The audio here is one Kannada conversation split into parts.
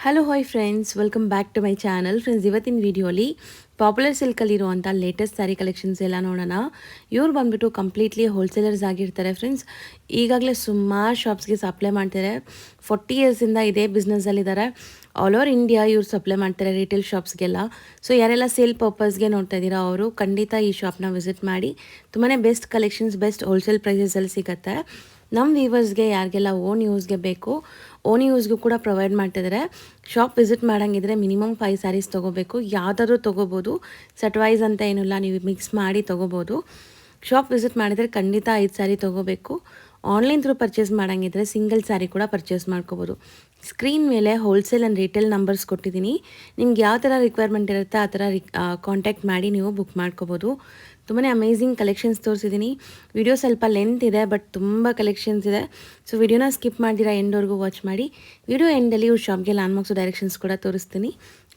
Hello hi friends, welcome back to my channel. Friends, ಇವತ್ತಿನ ವಿಡಿಯೋಲಿ ಪಾಪ್ಯುಲರ್ ಸಿಲ್ಕಲ್ಲಿರುವಂಥ ಲೇಟೆಸ್ಟ್ ಸ್ಯಾರಿ ಕಲೆಕ್ಷನ್ಸ್ ಎಲ್ಲ ನೋಡೋಣ. ಇವ್ರು ಬಂದುಬಿಟ್ಟು ಕಂಪ್ಲೀಟ್ಲಿ ಹೋಲ್ಸೇಲರ್ಸ್ ಆಗಿರ್ತಾರೆ ಫ್ರೆಂಡ್ಸ್. ಈಗಾಗಲೇ ಸುಮಾರು ಶಾಪ್ಸ್ಗೆ ಸಪ್ಲೈ ಮಾಡ್ತಾರೆ. 40 ಇಯರ್ಸಿಂದ ಇದೇ ಬಿಸ್ನೆಸ್ಸಲ್ಲಿದ್ದಾರೆ. ಆಲ್ ಓವರ್ ಇಂಡಿಯಾ ಇವ್ರು ಸಪ್ಲೈ ಮಾಡ್ತಾರೆ ರಿಟೇಲ್ ಶಾಪ್ಸ್ಗೆಲ್ಲ. ಸೊ ಯಾರೆಲ್ಲ ಸೇಲ್ ಪರ್ಪಸ್ಗೆ ನೋಡ್ತಾ ಇದ್ದೀರಾ ಅವರು ಖಂಡಿತ ಈ ಶಾಪ್ನ ವಿಸಿಟ್ ಮಾಡಿ. ತುಂಬಾ ಬೆಸ್ಟ್ ಕಲೆಕ್ಷನ್ಸ್, ಬೆಸ್ಟ್ ಹೋಲ್ಸೇಲ್ ಪ್ರೈಸಸಲ್ಲಿ ಸಿಗುತ್ತೆ. ನಮ್ಮ ವ್ಯೂವರ್ಸ್ಗೆ ಯಾರಿಗೆಲ್ಲ ಓನ್ ಯೂಸ್ಗೆ ಬೇಕು, ಓನ್ ಯೂಸ್ಗೂ ಕೂಡ ಪ್ರೊವೈಡ್ ಮಾಡ್ತಿದ್ದಾರೆ. ಶಾಪ್ ವಿಸಿಟ್ ಮಾಡೋಂಗಿದ್ರೆ ಮಿನಿಮಮ್ 5 ಸ್ಯಾರೀಸ್ ತೊಗೋಬೇಕು. ಯಾವುದಾದ್ರೂ ತೊಗೋಬೋದು, ಸೆಟ್ ವೈಸ್ ಅಂತ ಏನಿಲ್ಲ, ನೀವು ಮಿಕ್ಸ್ ಮಾಡಿ ತೊಗೋಬೋದು. ಶಾಪ್ ವಿಸಿಟ್ ಮಾಡಿದರೆ ಖಂಡಿತ 5 ಸ್ಯಾರಿ ತೊಗೋಬೇಕು. ಆನ್ಲೈನ್ ಥ್ರೂ ಪರ್ಚೇಸ್ ಮಾಡೋಂಗಿದ್ರೆ ಸಿಂಗಲ್ ಸ್ಯಾರಿ ಕೂಡ ಪರ್ಚೇಸ್ ಮಾಡ್ಕೋಬೋದು. ಸ್ಕ್ರೀನ್ ಮೇಲೆ ಹೋಲ್ಸೇಲ್ ಆ್ಯಂಡ್ ರಿಟೇಲ್ ನಂಬರ್ಸ್ ಕೊಟ್ಟಿದ್ದೀನಿ. ನಿಮ್ಗೆ ಯಾವ ಥರ ರಿಕ್ವೈರ್ಮೆಂಟ್ ಇರುತ್ತೆ ಆ ಥರ ಕಾಂಟ್ಯಾಕ್ಟ್ ಮಾಡಿ ನೀವು ಬುಕ್ ಮಾಡ್ಕೋಬೋದು. ತುಂಬಾ ಅಮೇಝಿಂಗ್ ಕಲೆಕ್ಷನ್ಸ್ ತೋರಿಸಿದ್ದೀನಿ. ವಿಡಿಯೋ ಸ್ವಲ್ಪ ಲೆಂತ್ ಇದೆ, ಬಟ್ ತುಂಬ ಕಲೆಕ್ಷನ್ಸ್ ಇದೆ. ಸೊ ವಿಡಿಯೋನ ಸ್ಕಿಪ್ ಮಾಡಿದಿರಾ ಎಂಡ್ವರೆಗೂ ವಾಚ್ ಮಾಡಿ. ವಿಡಿಯೋ ಎಂಡಲ್ಲಿ ಇವ್ರ ಶಾಪ್ಗೆ ಲ್ಯಾಂಡ್ಮಾರ್ಕ್ಸು ಡೈರೆಕ್ಷನ್ಸ್ ಕೂಡ ತೋರಿಸ್ತೀನಿ.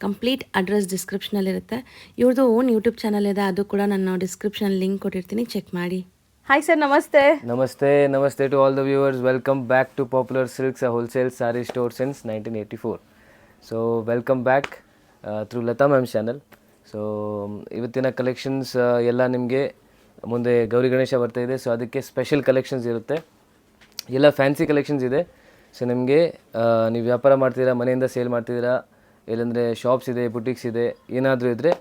ಕಂಪ್ಲೀಟ್ ಅಡ್ರೆಸ್ ಡಿಸ್ಕ್ರಿಪ್ಷನಲ್ಲಿರುತ್ತೆ. ಇವ್ರದ್ದು ಓನ್ ಯೂಟ್ಯೂಬ್ ಚಾನಲ್ ಇದೆ, ಅದು ಕೂಡ ನಾನು ಡಿಸ್ಕ್ರಿಪ್ಷನ್ ಲಿಂಕ್ ಕೊಟ್ಟಿರ್ತೀನಿ, ಚೆಕ್ ಮಾಡಿ. Hi sir, namaste. Namaste to all the viewers. Welcome back to Popular Silks, a wholesale saree store since 1984. So welcome back through Lata Ma'am's channel. So ಇವತ್ತಿನ ಕಲೆಕ್ಷನ್ಸ್ ಎಲ್ಲ ನಿಮಗೆ ಮುಂದೆ ಗೌರಿ ಗಣೇಶ ಬರ್ತಾ ಇದೆ. ಸೊ ಅದಕ್ಕೆ ಸ್ಪೆಷಲ್ ಕಲೆಕ್ಷನ್ಸ್ ಇರುತ್ತೆ, ಎಲ್ಲ ಫ್ಯಾನ್ಸಿ ಕಲೆಕ್ಷನ್ಸ್ ಇದೆ. ಸೊ ನಿಮಗೆ ನೀವು ವ್ಯಾಪಾರ ಮಾಡ್ತೀರಾ, ಮನೆಯಿಂದ ಸೇಲ್ ಮಾಡ್ತಿದ್ದೀರಾ, ಇಲ್ಲಾಂದರೆ ಶಾಪ್ಸ್ ಇದೆ, ಬುಟಿಕ್ಸ್ ಇದೆ, ಏನಾದರೂ ಇದ್ದರೆ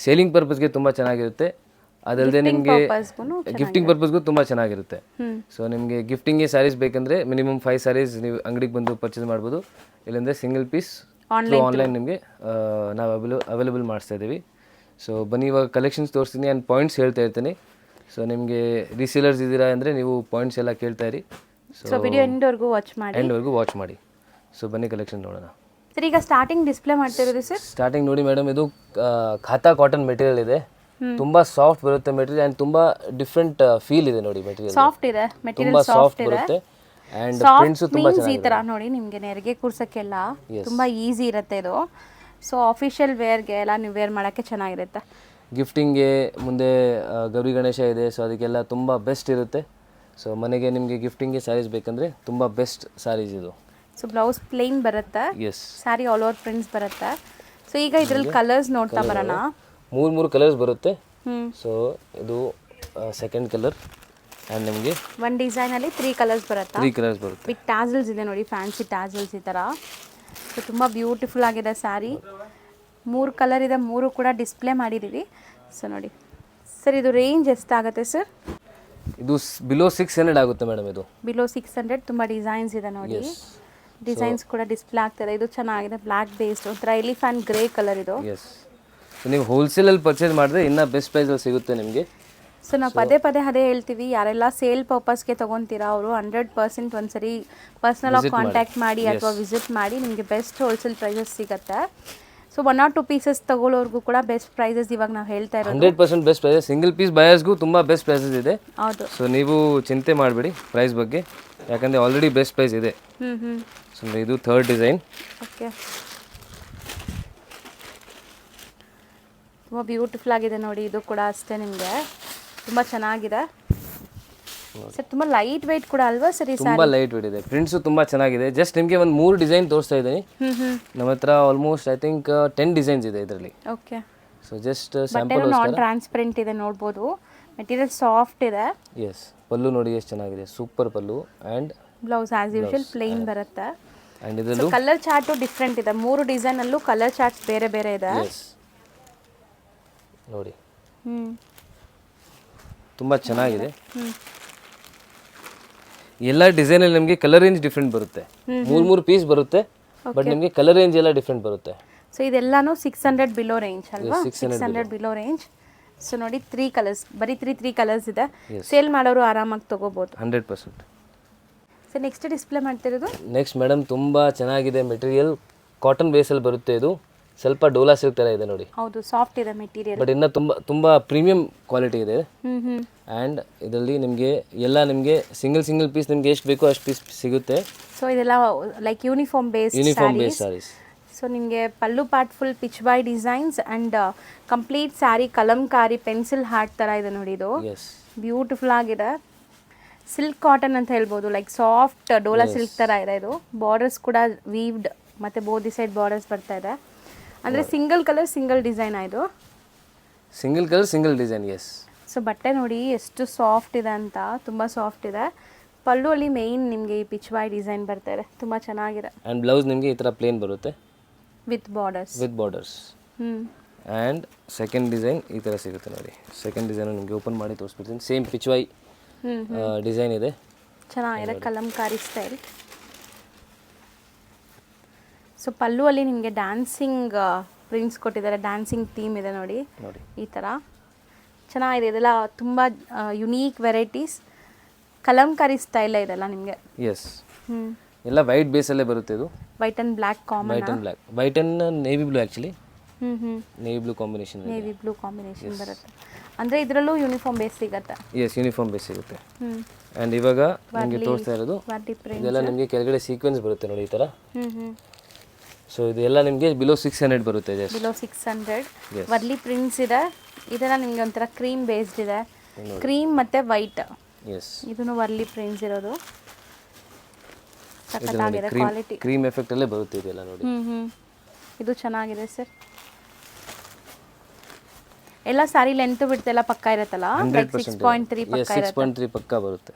ಸೇಲಿಂಗ್ ಪರ್ಪಸ್ಗೆ ತುಂಬ ಚೆನ್ನಾಗಿರುತ್ತೆ. ಅದಲ್ಲದೆ ನಿಮಗೆ ಗಿಫ್ಟಿಂಗ್ ಪರ್ಪಸ್ಗೂ ತುಂಬ ಚೆನ್ನಾಗಿರುತ್ತೆ. ಸೊ ನಿಮಗೆ ಗಿಫ್ಟಿಂಗ್ಗೆ ಸ್ಯಾರೀಸ್ ಬೇಕಂದರೆ ಮಿನಿಮಮ್ 5 ಸ್ಯಾರೀಸ್ ನೀವು ಅಂಗಡಿಗೆ ಬಂದು ಪರ್ಚೇಸ್ ಮಾಡ್ಬೋದು. ಇಲ್ಲಾಂದರೆ ಸಿಂಗಲ್ ಪೀಸ್ ಆನ್ಲೈನ್ ನಿಮಗೆ ನಾವು ಅವೈಲೇಬಲ್ ಮಾಡಿಸ್ತಾ ಇದ್ದೀವಿ. ಸೊ ಬನ್ನಿ, ಇವಾಗ ಕಲೆಕ್ಷನ್ಸ್ ತೋರಿಸ್ತೀನಿ ಆ್ಯಂಡ್ ಪಾಯಿಂಟ್ಸ್ ಹೇಳ್ತಾ ಇರ್ತೀನಿ. ಸೊ ನಿಮಗೆ ರೀಸೇಲರ್ಸ್ ಇದ್ದೀರಾ ಅಂದರೆ ನೀವು ಪಾಯಿಂಟ್ಸ್ ಎಲ್ಲ ಕೇಳ್ತಾ ಇರಿ. ಸೊ ವಿಡಿಯೋ ಎಂಡ್ವರೆಗೂ ವಾಚ್ ಮಾಡಿ. ಸೊ ಬನ್ನಿ ಕಲೆಕ್ಷನ್ ನೋಡೋಣ. ಸರ್, ಈಗ ಸ್ಟಾರ್ಟಿಂಗ್ ಡಿಸ್ಪ್ಲೇ ಮಾಡ್ತಿರೋದು ಸರ್? ಸ್ಟಾರ್ಟಿಂಗ್ ನೋಡಿ ಮೇಡಮ್, ಇದು ಖಾತಾ ಕಾಟನ್ ಮೆಟೀರಿಯಲ್ ಇದೆ. ತುಂಬ ಸಾಫ್ಟ್ ಬರುತ್ತೆ ಮೆಟೀರಿಯಲ್ ಆ್ಯಂಡ್ ತುಂಬ ಡಿಫ್ರೆಂಟ್ ಫೀಲ್ ಇದೆ ನೋಡಿ. ಮೆಟೀರಿಯಲ್ ಸಾಫ್ಟ್ ಇದೆ, ಮೆಟೀರಿಯಲ್ ಸಾಫ್ಟ್ ಬರುತ್ತೆ. ಆ್ಯಂಡ್ ಪ್ರಿಂಟ್ಸು ತುಂಬ ಚೆನ್ನಾಗಿದೆ. ಈ ಥರ ನೋಡಿ, ನಿಮಗೆ ನೆರಿಗೆ ಕೂರ್ಸೋಕ್ಕೆಲ್ಲ ತುಂಬ ಈಸಿ ಇರುತ್ತೆ ಇದು. ಸೊ ಆಫಿಷಿಯಲ್ ವೇರ್ಗೆ ಎಲ್ಲ ನೀವು ವೇರ್ ಮಾಡೋಕ್ಕೆ ಚೆನ್ನಾಗಿರುತ್ತೆ. ಗಿಫ್ಟಿಂಗ್ಗೆ ಮುಂದೆ ಗೌರಿ ಗಣೇಶ ಇದೆ, ಸೊ ಅದಕ್ಕೆಲ್ಲ ತುಂಬ ಬೆಸ್ಟ್ ಇರುತ್ತೆ. ಸೊ ಮನೆಗೆ ನಿಮಗೆ ಗಿಫ್ಟಿಂಗ್ಗೆ ಸ್ಯಾರೀಸ್ ಬೇಕಂದರೆ ತುಂಬ ಬೆಸ್ಟ್ ಸ್ಯಾರೀಸ್ ಇದು. ಸೊ ಬ್ಲೌಸ್ ಪ್ಲೇನ್ ಬರುತ್ತೆ, ಸ್ಯಾರಿ ಆಲ್ ಓವರ್ ಪ್ರಿಂಟ್ಸ್ ಬರುತ್ತೆ. ಸೊ ಈಗ ಇದರಲ್ಲಿ ಕಲರ್ಸ್ ನೋಡ್ತಾ ಬರೋಣ. ಮೂರು ಕಲರ್ಸ್ ಬರುತ್ತೆ. ಸೊ ಇದು ಸೆಕೆಂಡ್ ಕಲರ್ ಆ್ಯಂಡ್ ನಿಮಗೆ ಒಂದು ಡಿಸೈನಲ್ಲಿ 3 ಕಲರ್ಸ್ ಬರುತ್ತೆ. 3 ಕಲರ್ಸ್ ಬರುತ್ತೆ. ಬಿಗ್ ಟ್ಯಾಸಲ್ಸ್ ಇದೆ ನೋಡಿ, ಫ್ಯಾನ್ಸಿ ಟ್ಯಾಸಲ್ಸ್ ಈ ಥರ. ಸೊ ತುಂಬ ಬ್ಯೂಟಿಫುಲ್ ಆಗಿದೆ ಸ್ಯಾರಿ. 3 ಕಲರ್ ಇದೆ, 3 ಕೂಡ ಡಿಸ್ಪ್ಲೇ ಮಾಡಿದ್ದೀವಿ. ಸೊ ನೋಡಿ ಸರ್, ಇದು ರೇಂಜ್ ಎಷ್ಟಾಗುತ್ತೆ ಸರ್? ಇದು ಬಿಲೋ 600 ಆಗುತ್ತೆ ಮೇಡಮ್. ಇದು ಬಿಲೋ 600. ತುಂಬ ಡಿಸೈನ್ಸ್ ಇದೆ ನೋಡಿ, ಡಿಸೈನ್ಸ್ ಕೂಡ ಡಿಸ್ಪ್ಲೇ ಆಗ್ತದೆ. ಇದು ಚೆನ್ನಾಗಿದೆ, ಬ್ಲ್ಯಾಕ್ ಬೇಸ್ಡ್, ಒಂಥರ ಎಲಿಫ್ಯಾಂಟ್ ಗ್ರೇ ಕಲರ್ ಇದು. ಸೊ ನೀವು ಹೋಲ್ಸೇಲಲ್ಲಿ ಪರ್ಚೇಸ್ ಮಾಡಿದ್ರೆ ಇನ್ನೂ ಬೆಸ್ಟ್ ಪ್ರೈಸಲ್ಲಿ ಸಿಗುತ್ತೆ ನಿಮಗೆ. ಸೊ ನಾವು ಪದೇ ಅದೇ ಹೇಳ್ತೀವಿ, ಯಾರೆಲ್ಲ ಸೇಲ್ ಪರ್ಪಸ್ಗೆ ತೊಗೊತೀರಾ ಅವರು 100% ಒಂದ್ಸರಿ ಪರ್ಸ್ನಲ್ ಆಗಿ ಕಾಂಟ್ಯಾಕ್ಟ್ ಮಾಡಿ ಅಥವಾ ವಿಸಿಟ್ ಮಾಡಿ, ನಿಮಗೆ ಬೆಸ್ಟ್ ಹೋಲ್ಸೇಲ್ ಪ್ರೈಸಸ್ ಸಿಗುತ್ತೆ. ಸೊ 1 or 2 ಪೀಸಸ್ ತಗೊಳ್ಳೋರ್ಗೂ ಕೂಡ ಬೆಸ್ಟ್ ಪ್ರೈಸಸ್ ಇವಾಗ ನಾವು ಹೇಳ್ತಾ ಇರೋದು. 100% ಬೆಸ್ಟ್ ಪ್ರೈಸಸ್. ಸಿಂಗಲ್ ಪೀಸ್ ಬಯರ್ಸ್ಗೂ ತುಂಬ ಬೆಸ್ಟ್ ಪ್ರೈಸಸ್ ಇದೆ. ಹೌದು. ಸೊ ನೀವು ಚಿಂತೆ ಮಾಡಬೇಡಿ ಪ್ರೈಸ್ ಬಗ್ಗೆ, ಯಾಕಂದರೆ ಆಲ್ರೆಡಿ ಬೆಸ್ಟ್ ಪ್ರೈಸ್ ಇದೆ. ಸೊ ಇದು ಥರ್ಡ್ ಡಿಸೈನ್. ಓಕೆ, ತುಂಬ ಬ್ಯೂಟಿಫುಲ್ ಆಗಿದೆ ನೋಡಿ. ಇದು ಕೂಡ ಅಷ್ಟೇ, ನಿಮಗೆ ತುಂಬ ಚೆನ್ನಾಗಿದೆ ಸರ್. ತುಂಬ ಲೈಟ್ ವೆಯ್ಟ್ ಕೂಡ ಅಲ್ವಾ ಸರ್? ತುಂಬ ಲೈಟ್ ವೆಯ್ಟ್ ಇದೆ, ಪ್ರಿಂಟ್ಸು ತುಂಬ ಚೆನ್ನಾಗಿದೆ. ಜಸ್ಟ್ ನಿಮಗೆ ಒಂದು 3 ಡಿಸೈನ್ ತೋರಿಸ್ತಾ ಇದ್ದೀನಿ. ನಮ್ಮ ಹತ್ರ ಆಲ್ಮೋಸ್ಟ್ ಐ ಥಿಂಕ್ 10 ಡಿಸೈನ್ಸ್ ಇದೆ ಇದರಲ್ಲಿ. Okay. So just sample non transparent ಇದೆ, ನೋಡ್ಬೋದು. ಮೆಟೀರಿಯಲ್ ಸಾಫ್ಟ್ ಇದೆ. ಎಸ್, ಪಲ್ಲು ನೋಡಿ ಎಷ್ಟು ಚೆನ್ನಾಗಿದೆ, super pallu. And blouse as usual plain ಬರುತ್ತೆ. ಆ್ಯಂಡ್ ಇದರಲ್ಲೂ ಕಲರ್ ಚಾರ್ಟು ಡಿಫ್ರೆಂಟ್ ಇದೆ. 3 ಡಿಸೈನಲ್ಲೂ ಕಲರ್ ಚಾರ್ಟ್ಸ್ ಬೇರೆ ಬೇರೆ ಇದೆ ನೋಡಿ. ತುಂಬ ಚೆನ್ನಾಗಿದೆ. ಎಲ್ಲ ಡಿಸೈನಲ್ಲಿ ನಿಮಗೆ ಕಲರ್ ರೇಂಜ್ ಡಿಫ್ರೆಂಟ್ ಬರುತ್ತೆ. 3 ಪೀಸ್ ಬರುತ್ತೆ, ಬಟ್ ನಿಮಗೆ ಕಲರ್ ರೇಂಜ್ ಎಲ್ಲ ಡಿಫ್ರೆಂಟ್ ಬರುತ್ತೆ. ಸೊ ಇದೆಲ್ಲಾನು 600 ಬಿಲೋ ರೇಂಜ್ ಅಲ್ವಾ? 600 ಬಿಲೋ ರೇಂಜ್. ಸೊ ನೋಡಿ 3 ಕಲರ್ಸ್, ಬರೀ 3 ಕಲರ್ಸ್ ಇದೆ. ಸೇಲ್ ಮಾಡೋರು ಆರಾಮಾಗಿ ತಗೋಬಹುದು 100%. ಸೊ ನೆಕ್ಸ್ಟ್ ಡಿಸ್ಪ್ಲೇ ಮಾಡ್ತಿರೋದು ನೆಕ್ಸ್ಟ್ ಮೇಡಮ್, ತುಂಬ ಚೆನ್ನಾಗಿದೆ ಮೆಟೀರಿಯಲ್. ಕಾಟನ್ ಬೇಸಲ್ಲಿ ಬರುತ್ತೆ. ಇದು ಸ್ವಲ್ಪ ಡೋಲಾ ಸಿಲ್ಕ್ ಥರ ಇದೆ ನೋಡಿ. ಹೌದು, ಸಾಫ್ಟ್ ಇದೆ ಮೆಟೀರಿಯಲ್, ಬಟ್ ಇನ್ನು ತುಂಬ ಪ್ರೀಮಿಯಂ ಕ್ವಾಲಿಟಿ ಇದೆ. ಆ್ಯಂಡ್ ಇದರಲ್ಲಿ ನಿಮಗೆ ಎಲ್ಲ ನಿಮಗೆ ಸಿಂಗಲ್ ಪೀಸ್ ನಿಮಗೆ ಎಷ್ಟು ಬೇಕೋ ಅಷ್ಟು ಪೀಸ್ ಸಿಗುತ್ತೆ. ಸೊ ಇದೆಲ್ಲ like uniform base saris. So ನಿಮಗೆ pallu part full pitch by designs and complete sari Kalamkari pencil heart ಥರ ಇದೆ ನೋಡಿ. ಇದು ಬ್ಯೂಟಿಫುಲ್ ಆಗಿದೆ. ಸಿಲ್ಕ್ ಕಾಟನ್ ಅಂತ ಹೇಳ್ಬೋದು, ಲೈಕ್ ಸಾಫ್ಟ್ ಡೋಲಾ ಸಿಲ್ಕ್ ಥರ ಇದೆ. ಇದು ಬಾರ್ಡರ್ಸ್ ಕೂಡ ವೀವ್ಡ್ ಮತ್ತು ಬೋದಿ ಸೈಡ್ ಬಾರ್ಡರ್ಸ್ ಬರ್ತಾ ಇದೆ. ಅಂದರೆ ಸಿಂಗಲ್ ಕಲರ್ ಸಿಂಗಲ್ ಡಿಸೈನ್ ಇದು. Single colour single design, yes. So ಬಟ್ಟೆ ನೋಡಿ ಎಷ್ಟು ಸಾಫ್ಟ್ ಇದೆ ಅಂತ, ತುಂಬ ಸಾಫ್ಟ್ ಇದೆ. ಪಲ್ಲು ಅಲ್ಲಿ ಮೇಯ್ನ್ ನಿಮಗೆ ಈ ಪಿಚ್ವಾಯ್ ಡಿಸೈನ್ ಬರ್ತಾ ಇದೆ, ತುಂಬ ಚೆನ್ನಾಗಿದೆ. ಆ್ಯಂಡ್ ಬ್ಲೌಸ್ ನಿಮಗೆ ಈ ಥರ ಪ್ಲೇನ್ ಬರುತ್ತೆ with borders. And second design ಈ ಥರ ಸಿಗುತ್ತೆ ನೋಡಿ. ಸೆಕೆಂಡ್ ಡಿಸೈನ್ ನಿಮಗೆ ಓಪನ್ ಮಾಡಿ ತೋರಿಸ್ಬಿಡ್ತೀನಿ. ಸೇಮ್ ಪಿಚ್ವಾಯ್ ಡಿಸೈನ್ ಇದೆ, ಚೆನ್ನಾಗಿದೆ, ಕಲಂಕಾರಿ ಸ್ಟೈಲ್. ಸೊ ಪಲ್ಲು ಅಲ್ಲಿ ನಿಮಗೆ ಡ್ಯಾನ್ಸಿಂಗ್ ಪ್ರಿಂಟ್ಸ್ ಕೊಟ್ಟಿದ್ದಾರೆ, ಡ್ಯಾನ್ಸಿಂಗ್ ಥೀಮ್ ಇದೆ ನೋಡಿ ಈ ಥರ ಚೆನ್ನಾಗಿದೆ. ಇದೆಲ್ಲ ತುಂಬ ಯುನೀಕ್ ವೆರೈಟೀಸ್, ಕಲಂಕಾರಿ ಸ್ಟೈಲ್ ಇದೆಲ್ಲ ನಿಮಗೆ. ಎಸ್, ಎಲ್ಲ ವೈಟ್ ಬೇಸಲ್ಲೇ ಬರುತ್ತೆ. ಇದು white and black common. White and navy blue actually, navy blue combination ಬರುತ್ತೆ. ಅಂದರೆ ಇದರಲ್ಲೂ ಯೂನಿಫಾರ್ಮ್ ಬೇಸ್ ಸಿಗುತ್ತೆ. ಎಸ್, ಯೂನಿಫಾರ್ಮ್ ಬೇಸ್ ಸಿಗುತ್ತೆ. ಆ್ಯಂಡ್ ಇವಾಗ ನಿಮಗೆ ತೋರಿಸ್ತಾ ಇರೋದು ಇದೆಲ್ಲ ನಿಮಗೆ ಕೆಳಗಡೆ ಸೀಕ್ವೆನ್ಸ್ ಬರುತ್ತೆ ನೋಡಿ ಈ ಥರ. ಸೊ ಇದೆಲ್ಲ ನಿಮಗೆ ಬಿಲೋ 600 ಬರುತ್ತೆ. ಬಿಲೋ 600 ವರ್ಲಿ ಪ್ರಿಂಟ್ಸ್ ಇದೆ. ಇದೆಲ್ಲ ನಿಮಗೆ ಒಂಥರ ಕ್ರೀಮ್ ಬೇಸ್ಡ್ ಇದೆ, ಕ್ರೀಮ್ ಮತ್ತು ವೈಟ್. ಎಸ್, ಇದನ್ನು ವರ್ಲಿ ಪ್ರಿಂಟ್ಸ್ ಇರೋದು, ಸಖತ್ತಾಗಿದೆ ಕ್ವಾಲಿಟಿ. ಕ್ರೀಮ್ ಎಫೆಕ್ಟ್ ಅಲ್ಲೇ ಬರುತ್ತೆ ಇದೆಲ್ಲ ನೋಡಿ. ಇದು ಚೆನ್ನಾಗಿದೆ ಸರ್. ಎಲ್ಲ ಸಾರಿ ಲೆಂತ್ ಬಿಡ್ತೆಲ್ಲ ಪಕ್ಕ ಇರುತ್ತಲ್ಲ, 6.3 ಪಕ್ಕ ಇರುತ್ತೆ. 6.3 ಪಕ್ಕ ಬರುತ್ತೆ.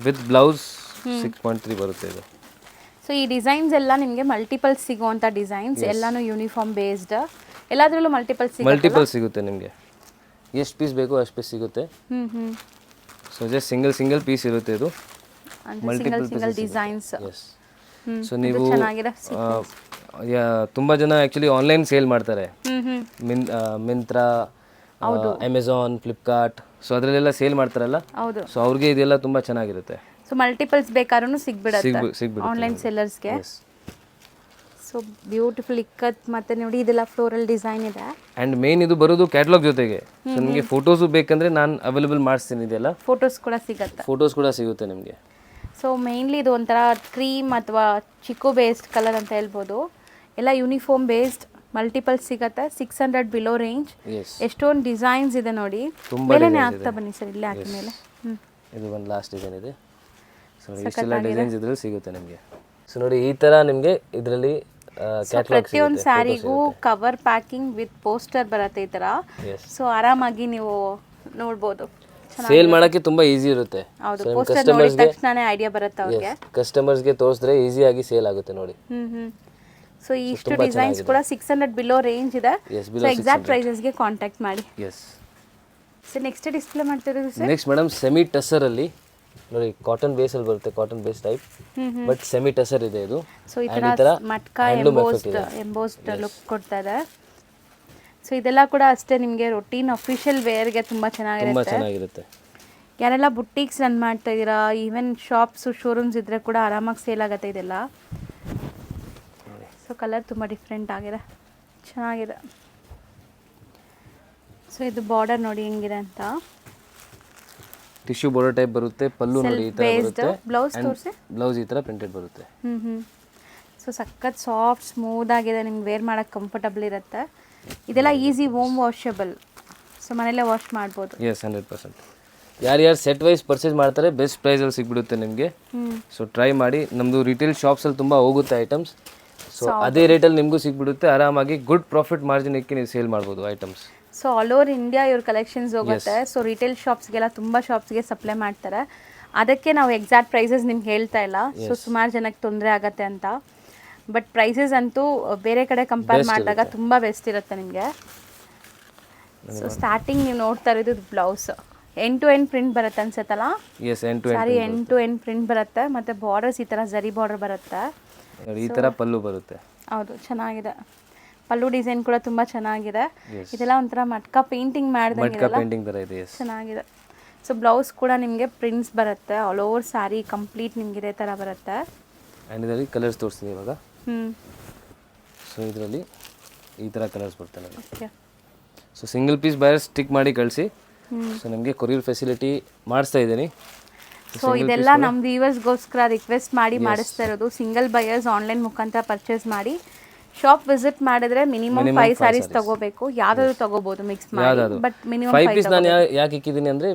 ವಿತ್ ಬ್ಲೌಸ್ 6.3 ಬರುತ್ತೆ ಇದು. ಸೊ ಈ ಡಿಸೈನ್ಸ್ ಎಲ್ಲ ನಿಮಗೆ ಮಲ್ಟಿಪಲ್ಸ್ ಸಿಗುವಂಥ ಡಿಸೈನ್ಸ್, ಎಲ್ಲಾನು ಯೂನಿಫಾರ್ಮ್ ಬೇಸ್ಡ್. ಎಲ್ಲದರಲ್ಲೂ ಮಲ್ಟಿಪಲ್ ಸಿಗುತ್ತೆ ನಿಮಗೆ. ಎಷ್ಟು ಪೀಸ್ ಬೇಕೋ ಅಷ್ಟು ಪೀಸ್ ಸಿಗುತ್ತೆ. ಸೊ ಜಸ್ಟ್ ಸಿಂಗಲ್ ಪೀಸ್ ಇರುತ್ತೆ ಇದು, ಮಲ್ಟಿಪಲ್ ಡಿಸೈನ್ಸ್. ಸೊ ನೀವು ತುಂಬ ಜನ ಆ್ಯಕ್ಚುಲಿ ಆನ್ಲೈನ್ ಸೇಲ್ ಮಾಡ್ತಾರೆ, ಮಿಂತ್ರಾ, ಅಮೆಝಾನ್, ಫ್ಲಿಪ್ಕಾರ್ಟ್. ಸೊ ಅದರಲ್ಲೆಲ್ಲ ಸೇಲ್ ಮಾಡ್ತಾರಲ್ಲ, ಸೊ ಅವ್ರಿಗೆ ಇದೆಲ್ಲ ತುಂಬ ಚೆನ್ನಾಗಿರುತ್ತೆ. ಸೊ ಮಲ್ಟಿಪಲ್ಸ್ ಬೇಕಾದ್ರೂ ಸಿಗ್ಬಿಡುತ್ತೆ ಆನ್ಲೈನ್ ಸೆಲ್ಲರ್ಸ್ಗೆ. ಸೊ ಬ್ಯೂಟಿಫುಲ್ ಇಕ್ಕತ್ ಮತ್ತೆ ನೋಡಿ ಇದೆಲ್ಲ ಫ್ಲೋರಲ್ ಡಿಸೈನ್ ಇದೆ. ಆ್ಯಂಡ್ ಮೇನ್ ಇದು ಬರೋದು ಕ್ಯಾಟಲಾಗ್ ಜೊತೆಗೆ. ಸೊ ನಿಮಗೆ ಫೋಟೋಸು ಬೇಕಂದ್ರೆ ನಾನು ಅವೈಲೇಬಲ್ ಮಾಡಿಸ್ತೀನಿ. ಇದೆಲ್ಲ ಫೋಟೋಸ್ ಕೂಡ ಸಿಗುತ್ತೆ ನಿಮಗೆ. ಸೊ ಮೇನ್ಲಿ ಇದು ಒಂಥರ ಕ್ರೀಮ್ ಅಥವಾ ಚಿಕ್ಕು ಬೇಸ್ಡ್ ಕಲರ್ ಅಂತ ಹೇಳ್ಬೋದು. ಎಲ್ಲ ಯೂನಿಫಾರ್ಮ್ ಬೇಸ್ಡ್, ಮಲ್ಟಿಪಲ್ ಸಿಗತ್ತೆ. 600 ಬಿಲೋ ರೇಂಜ್. ಎಷ್ಟೊಂದು ಡಿಸೈನ್ಸ್ ಇದೆ ನೋಡಿ. ಮೇಲೆನೇ ಆಗ್ತಾ ಬನ್ನಿ ಸರ್, ಇಲ್ಲೇ ಹಾಕಿ ಮೇಲೆ. ಇದು ಒಂದು ಲಾಸ್ಟ್ ಡಿಸೈನ್ ಇದೆ. ಸೊ ಇಷ್ಟೆಲ್ಲ ಡಿಸೈನ್ಸ್ ಇದ್ರಲ್ಲಿ ಸಿಗುತ್ತೆ ನಿಮಗೆ. ಸೊ ನೋಡಿ ಈ ಥರ ನಿಮಗೆ ಇದರಲ್ಲಿ ಪ್ರತಿಯೊಂದು ಸ್ಯಾರಿಗೂ ಕವರ್ ಪ್ಯಾಕಿಂಗ್ ವಿತ್ ಪೋಸ್ಟರ್ ಬರುತ್ತೆ ಈ ಥರ. ಸೊ ಆರಾಮಾಗಿ ನೀವು ನೋಡ್ಬೋದು. ಸೇಲ್ ಮಾಡೋಕ್ಕೆ ತುಂಬ ಈಸಿ ಇರುತ್ತೆ. ಐಡಿಯಾ ಬರುತ್ತೆ ಅವ್ರಿಗೆ. ಕಸ್ಟಮರ್ಸ್ಗೆ ತೋರಿಸಿದ್ರೆ ಈಸಿಯಾಗಿ ಸೇಲ್ ಆಗುತ್ತೆ ನೋಡಿ. ಸೊ ಇಷ್ಟು ಡಿಸೈನ್ಸ್ ಕೂಡ 600 ಬಿಲೋ ರೇಂಜ್ ಇದೆ. ಸೊ ಎಕ್ಸಾಕ್ಟ್ ಪ್ರೈಸಸ್ಗೆ ಕಾಂಟ್ಯಾಕ್ಟ್ ಮಾಡಿ. ಸೊ ನೆಕ್ಸ್ಟ್ ಡಿಸ್ಪ್ಲೇ ಮಾಡ್ತಿರೋದು sir. Next madam semi tussar ಅಲ್ಲಿ ನೋಡಿ, ಕಾಟನ್ ಬೇಸ್ ಅಲ್ಲಿ ಬರುತ್ತೆ, cotton base type, but semi tussar ಇದೆ ಇದು. ಸೊ ಈ ತರ ಮಟ್ಕಾ ಎಂಬೋಸ್ಡ್ ಲುಕ್ ಕೊಡ್ತಾ ಇದೆ. ಸೊ ಇದೆಲ್ಲ ಕೂಡ ಅಷ್ಟೇ ನಿಮಗೆ ರೊಟೀನ್ ಅಫಿಷಿಯಲ್ ವೇರ್ಗೆ ತುಂಬ ಚೆನ್ನಾಗಿರುತ್ತೆ. ಯಾರೆಲ್ಲ ಬುಟ್ಟಿಕ್ಸ್ ರನ್ ಮಾಡ್ತಾ ಇದ್ದೀರಾ, ಈವನ್ ಶಾಪ್ಸ್ ಶೋರೂಮ್ಸ್ ಇದ್ರೆ ಕೂಡ ಆರಾಮಾಗಿ ಸೇಲ್ ಆಗುತ್ತೆ ಇದೆಲ್ಲ. ಸೊ ಕಲರ್ ತುಂಬ ಡಿಫ್ರೆಂಟ್ ಆಗಿದೆ, ಚೆನ್ನಾಗಿದೆ. ಸೊ ಇದು ಬಾರ್ಡರ್ ನೋಡಿ ಹೆಂಗಿದೆ ಅಂತ, ಟಿಶ್ಯೂ ಬಾರ್ಡರ್ ಟೈಪ್ ಬರುತ್ತೆ. ಪಲ್ಲು ನೋಡಿ ಈ ತರ ಬರುತ್ತೆ. ಬ್ಲೌಸ್ ತೋರಿಸಿ. ಬ್ಲೌಸ್ ಈ ತರ ಪ್ರಿಂಟೆಡ್ ಬರುತ್ತೆ. ಸೊ ಸಖತ್ ಸಾಫ್ಟ್ ಸ್ಮೂತ್ ಆಗಿದೆ, ನಿಮ್ಗೆ ವೇರ್ ಮಾಡೋಕ್ಕೆ ಕಂಫರ್ಟಬಲ್ ಇರುತ್ತೆ. ಇದೆಲ್ಲ ಈಸಿ ಹೋಮ್ ವಾಷಬಲ್, ಸೊ ಮನೆಯಲ್ಲೇ ವಾಶ್ ಮಾಡ್ಬೋದು. ಎಸ್, 100%. ಯಾರ್ಯಾರು ಸೆಟ್ ವೈಸ್ ಪರ್ಚೇಸ್ ಮಾಡ್ತಾರೆ ಬೆಸ್ಟ್ ಪ್ರೈಸಲ್ಲಿ ಸಿಗ್ಬಿಡುತ್ತೆ ನಿಮಗೆ. ಸೊ ಟ್ರೈ ಮಾಡಿ. ನಮ್ಮದು ರಿಟೇಲ್ ಶಾಪ್ಸಲ್ಲಿ ತುಂಬ ಹೋಗುತ್ತೆ ಐಟಮ್ಸ್. ಸೊ ಅದೇ ರೇಟಲ್ಲಿ ನಿಮಗೂ ಸಿಗ್ಬಿಡುತ್ತೆ. ಆರಾಮಾಗಿ ಗುಡ್ ಪ್ರಾಫಿಟ್ ಮಾರ್ಜಿನ್ ಇಕ್ಕಿ ನೀವು ಸೇಲ್ ಮಾಡ್ಬೋದು items. So all over India ಇವ್ರ ಕಲೆಕ್ಷನ್ಸ್ ಹೋಗುತ್ತೆ. ಸೊ ರಿಟೇಲ್ ಶಾಪ್ಸ್ಗೆಲ್ಲ ತುಂಬ ಶಾಪ್ಸ್ಗೆ ಸಪ್ಲೈ ಮಾಡ್ತಾರೆ. ಅದಕ್ಕೆ ನಾವು ಎಕ್ಸಾಕ್ಟ್ ಪ್ರೈಸಸ್ ನಿಮ್ಗೆ ಹೇಳ್ತಾ ಇಲ್ಲ. ಸೊ ಸುಮಾರು ಜನಕ್ಕೆ ತೊಂದರೆ ಆಗತ್ತೆ ಅಂತ. ಬಟ್ ಪ್ರೈಸಸ್ ಅಂತೂ ಬೇರೆ ಕಡೆ ಕಂಪೇರ್ ಮಾಡಿದಾಗ ತುಂಬ ಬೆಸ್ಟ್ ಇರುತ್ತೆ ನಿಮಗೆ. ಸೊ ಸ್ಟಾರ್ಟಿಂಗ್ ನೀವು ನೋಡ್ತಾ ಇರೋದು blouse end to end print ಬರುತ್ತೆ ಅನ್ಸತ್ತಲ್ಲ. Sorry, end to end print ಬರುತ್ತೆ. ಮತ್ತು ಬಾರ್ಡರ್ಸ್ ಈ ಥರ ಜರಿ ಬಾರ್ಡರ್ ಬರುತ್ತೆ. ಈ ಥರ ಪಲ್ಲು ಬರುತ್ತೆ. ಹೌದು, ಚೆನ್ನಾಗಿದೆ. ಪಲ್ಲು ಡಿಸೈನ್ ಕೂಡ ತುಂಬ ಚೆನ್ನಾಗಿದೆ. ಇದೆಲ್ಲ ಒಂಥರ ಮಟ್ಕಾ ಪೇಂಟಿಂಗ್ ಮಾಡಿದಂಗೆ ಚೆನ್ನಾಗಿದೆ. ಸೊ ಬ್ಲೌಸ್ ಕೂಡ ನಿಮಗೆ ಪ್ರಿಂಟ್ಸ್ ಬರುತ್ತೆ. ಆಲ್ ಓವರ್ ಸ್ಯಾರಿ ಕಂಪ್ಲೀಟ್ ನಿಮ್ಗೆ ಇದೇ ಥರ ಬರುತ್ತೆ. ಆ್ಯಂಡ್ ಇದರಲ್ಲಿ ಕಲರ್ಸ್ ತೋರಿಸ್ತೀನಿ ಇವಾಗ. ಸೊ ಇದರಲ್ಲಿ ಈ ಥರ ಕಲರ್ಸ್ ಬರ್ತವೆ. Okay. So single piece buyers stick ಮಾಡಿ ಕಳಿಸಿ. ಸೊ ನಿಮಗೆ ಕೊರಿಯರ್ ಫೆಸಿಲಿಟಿ ಮಾಡಿಸ್ತಾ ಇದ್ದೀನಿ. ಸೊ ಇದೆಲ್ಲ ನಮ್ಮ ವ್ಯೂವರ್ಸ್ಗೋಸ್ಕರ ರಿಕ್ವೆಸ್ಟ್ ಮಾಡಿ ಮಾಡಿಸ್ತಾ ಇರೋದು. ಸಿಂಗಲ್ ಬಯರ್ಸ್ ಆನ್ಲೈನ್ ಮುಖಾಂತರ ಪರ್ಚೇಸ್ ಮಾಡಿ ಶಾಪ್ ವಿಸಿಟ್ ಮಾಡಿದ್ರೆ ಮಿನಿಮಮ್ 5 ಸ್ಯಾರೀಸ್ ತಗೋಬೇಕು. ಯಾವ್ದಾದ್ರು ತಗೋಬಹುದು ಮಿಕ್ಸ್ ಮಾಡಿ, ಬಟ್ ಮಿನಿಮಮ್ 5 ಪೀಸ್ ನಾನು ಯಾಕೆ ಇಕ್ಕಿದ್ದೀನಿ ಅಂದರೆ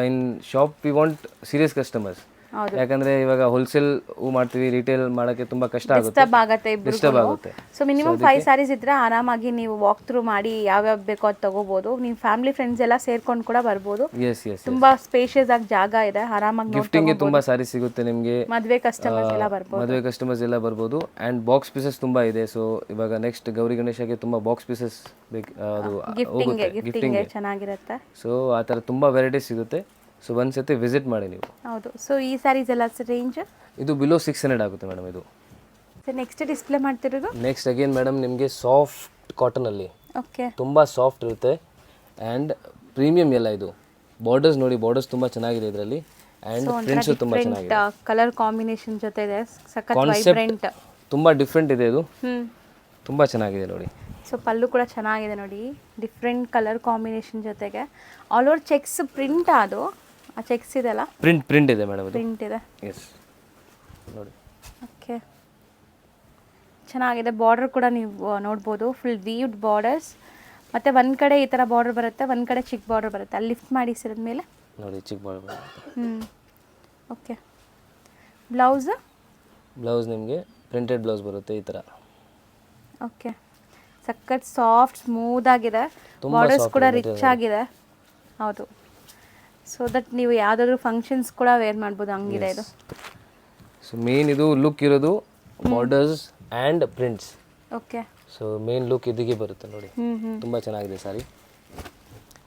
in shop we want serious customers. ಯಾಕಂದ್ರೆ ಇವಾಗ ಹೋಲ್ಸೇಲ್ ಮಾಡ್ತೀವಿ, ರಿಟೇಲ್ ಮಾಡೋಕ್ಕೆ ತುಂಬ ಕಷ್ಟ ಆಗುತ್ತೆ, ಡಿಸ್ಟರ್ಬ್ ಆಗುತ್ತೆ ಡಿಸ್ಟರ್ಬ್ ಆಗುತ್ತೆ. ಸೊ ಮಿನಿಮಮ್ 5 ಸ್ಯಾರೀಸ್ ಇದ್ರೆ ಆರಾಮಾಗಿ ನೀವು ವಾಕ್ ಥ್ರೂ ಮಾಡಿ ಯಾವ್ಯಾವ ಬೇಕೋ ಅದು ತಗೋಬಹುದು. ನೀವು ಫ್ಯಾಮಿಲಿ ಫ್ರೆಂಡ್ಸ್ ಎಲ್ಲ ಸೇರ್ಕೊಂಡು ಕೂಡ ಬರ್ಬೋದು. ಎಸ್ ಎಸ್ ತುಂಬಾ ಸ್ಪೇಷಿಯಸ್ ಆಗಿ ಜಾಗ ಇದೆ, ಆರಾಮಾಗಿ ಗಿಫ್ಟಿಂಗ್ಗೆ ತುಂಬ ಸಾರಿ ಸಿಗುತ್ತೆ ನಿಮಗೆ, ಮದುವೆ ಕಸ್ಟಮರ್ಸ್ ಎಲ್ಲ ಬರ್ಬೋದು. ಮದುವೆ ಕಸ್ಟಮರ್ಸ್ ಎಲ್ಲ ಬರ್ಬೋದು. ಆ್ಯಂಡ್ ಬಾಕ್ಸ್ ಪೀಸಸ್ ತುಂಬ ಇದೆ. ಸೊ ಇವಾಗ ನೆಕ್ಸ್ಟ್ ಗೌರಿ ಗಣೇಶಗೆ ತುಂಬ ಬಾಕ್ಸ್ ಪೀಸಸ್ ಬೇಕು, ಅದು ಗಿಫ್ಟಿಂಗ್ ಚೆನ್ನಾಗಿರುತ್ತೆ. ಸೊ ಆ ಥರ ತುಂಬ ವೆರೈಟೀಸ್ ಸಿಗುತ್ತೆ. ಸೊ ಒಂದ್ಸತಿ ವಿಸಿಟ್ ಮಾಡಿ ನೀವು. ಹೌದು. ಸೊ ಈ ಸ್ಯಾರೀಸ್ ಎಲ್ಲ ರೇಂಜ್ ಇದು ಬಿಲೋ 600 ಆಗುತ್ತೆ ಮೇಡಮ್. ಇದು ನೆಕ್ಸ್ಟ್ ಡಿಸ್ಪ್ಲೇ ಮಾಡ್ತಿರೋದು ನೆಕ್ಸ್ಟ್ ಅಗೇನ್ ಮೇಡಮ್ ನಿಮಗೆ ಸಾಫ್ಟ್ ಕಾಟನಲ್ಲಿ ಓಕೆ, ತುಂಬ ಸಾಫ್ಟ್ ಇರುತ್ತೆ ಆ್ಯಂಡ್ ಪ್ರೀಮಿಯಂ ಎಲ್ಲ. ಇದು ಬಾರ್ಡರ್ಸ್ ನೋಡಿ, ಬಾರ್ಡರ್ಸ್ ತುಂಬ ಚೆನ್ನಾಗಿದೆ ಇದರಲ್ಲಿ. ಆ್ಯಂಡ್ ಪ್ರಿಂಟ್ಸು ತುಂಬ ಚೆನ್ನಾಗಿದೆ, ಕಲರ್ ಕಾಂಬಿನೇಷನ್ ಜೊತೆ ಇದೆ, ಸಖತ್ ವೈಬ್ರೆಂಟ್, ತುಂಬ ಡಿಫ್ರೆಂಟ್ ಇದೆ ಇದು, ತುಂಬ ಚೆನ್ನಾಗಿದೆ ನೋಡಿ. ಸೊ ಪಲ್ಲು ಕೂಡ ಚೆನ್ನಾಗಿದೆ ನೋಡಿ, ಡಿಫ್ರೆಂಟ್ ಕಲರ್ ಕಾಂಬಿನೇಷನ್ ಜೊತೆಗೆ ಆಲ್ ಓವರ್ ಚೆಕ್ಸ್ ಪ್ರಿಂಟ್. ಅದು ಆ ಚೆಕ್ಸ್ ಇದೆಲ್ಲ ಪ್ರಿಂಟ್ ಇದೆ ಮೇಡಮ್, ಪ್ರಿಂಟ್ ಇದೆ. ಎಸ್ ನೋಡಿ. ಓಕೆ, ಚೆನ್ನಾಗಿದೆ. ಬಾರ್ಡರ್ ಕೂಡ ನೀವು ನೋಡ್ಬೋದು, ಫುಲ್ ವೀವ್ಡ್ ಬಾರ್ಡರ್ಸ್. ಮತ್ತು ಒಂದು ಕಡೆ ಈ ಥರ ಬಾರ್ಡರ್ ಬರುತ್ತೆ, ಒಂದು ಕಡೆ ಚಿಕ್ಕ ಬಾರ್ಡರ್ ಬರುತ್ತೆ. ಅಲ್ಲಿ ಲಿಫ್ಟ್ ಮಾಡಿ ಸಿರದ ಮೇಲೆ ನೋಡಿ ಚಿಕ್ಕ ಬಾರ್ಡರ್ ಬರುತ್ತೆ. ಓಕೆ, ಬ್ಲೌಸ್ ನಿಮಗೆ ಪ್ರಿಂಟೆಡ್ ಬ್ಲೌಸ್ ಬರುತ್ತೆ ಈ ಥರ. ಓಕೆ, ಸಖತ್ ಸಾಫ್ಟ್ ಸ್ಮೂತ್ ಆಗಿದೆ, ಬಾರ್ಡರ್ಸ್ ಕೂಡ ರಿಚ್ ಆಗಿದೆ. ಹೌದು, ಸೊ ದಟ್ ನೀವು ಯಾವುದಾದ್ರೂ ಫಂಕ್ಷನ್ಸ್ ಕೂಡ ವೇರ್ ಮಾಡ್ಬೋದು, ಹಂಗಿದೆ ಇದು. ಸೊ ಮೇನ್ ಇದು ಲುಕ್ ಇರೋದು borders and prints. Okay, so main look ಇದಕ್ಕೆ ಬರುತ್ತೆ ನೋಡಿ, ತುಂಬ ಚೆನ್ನಾಗಿದೆ sari.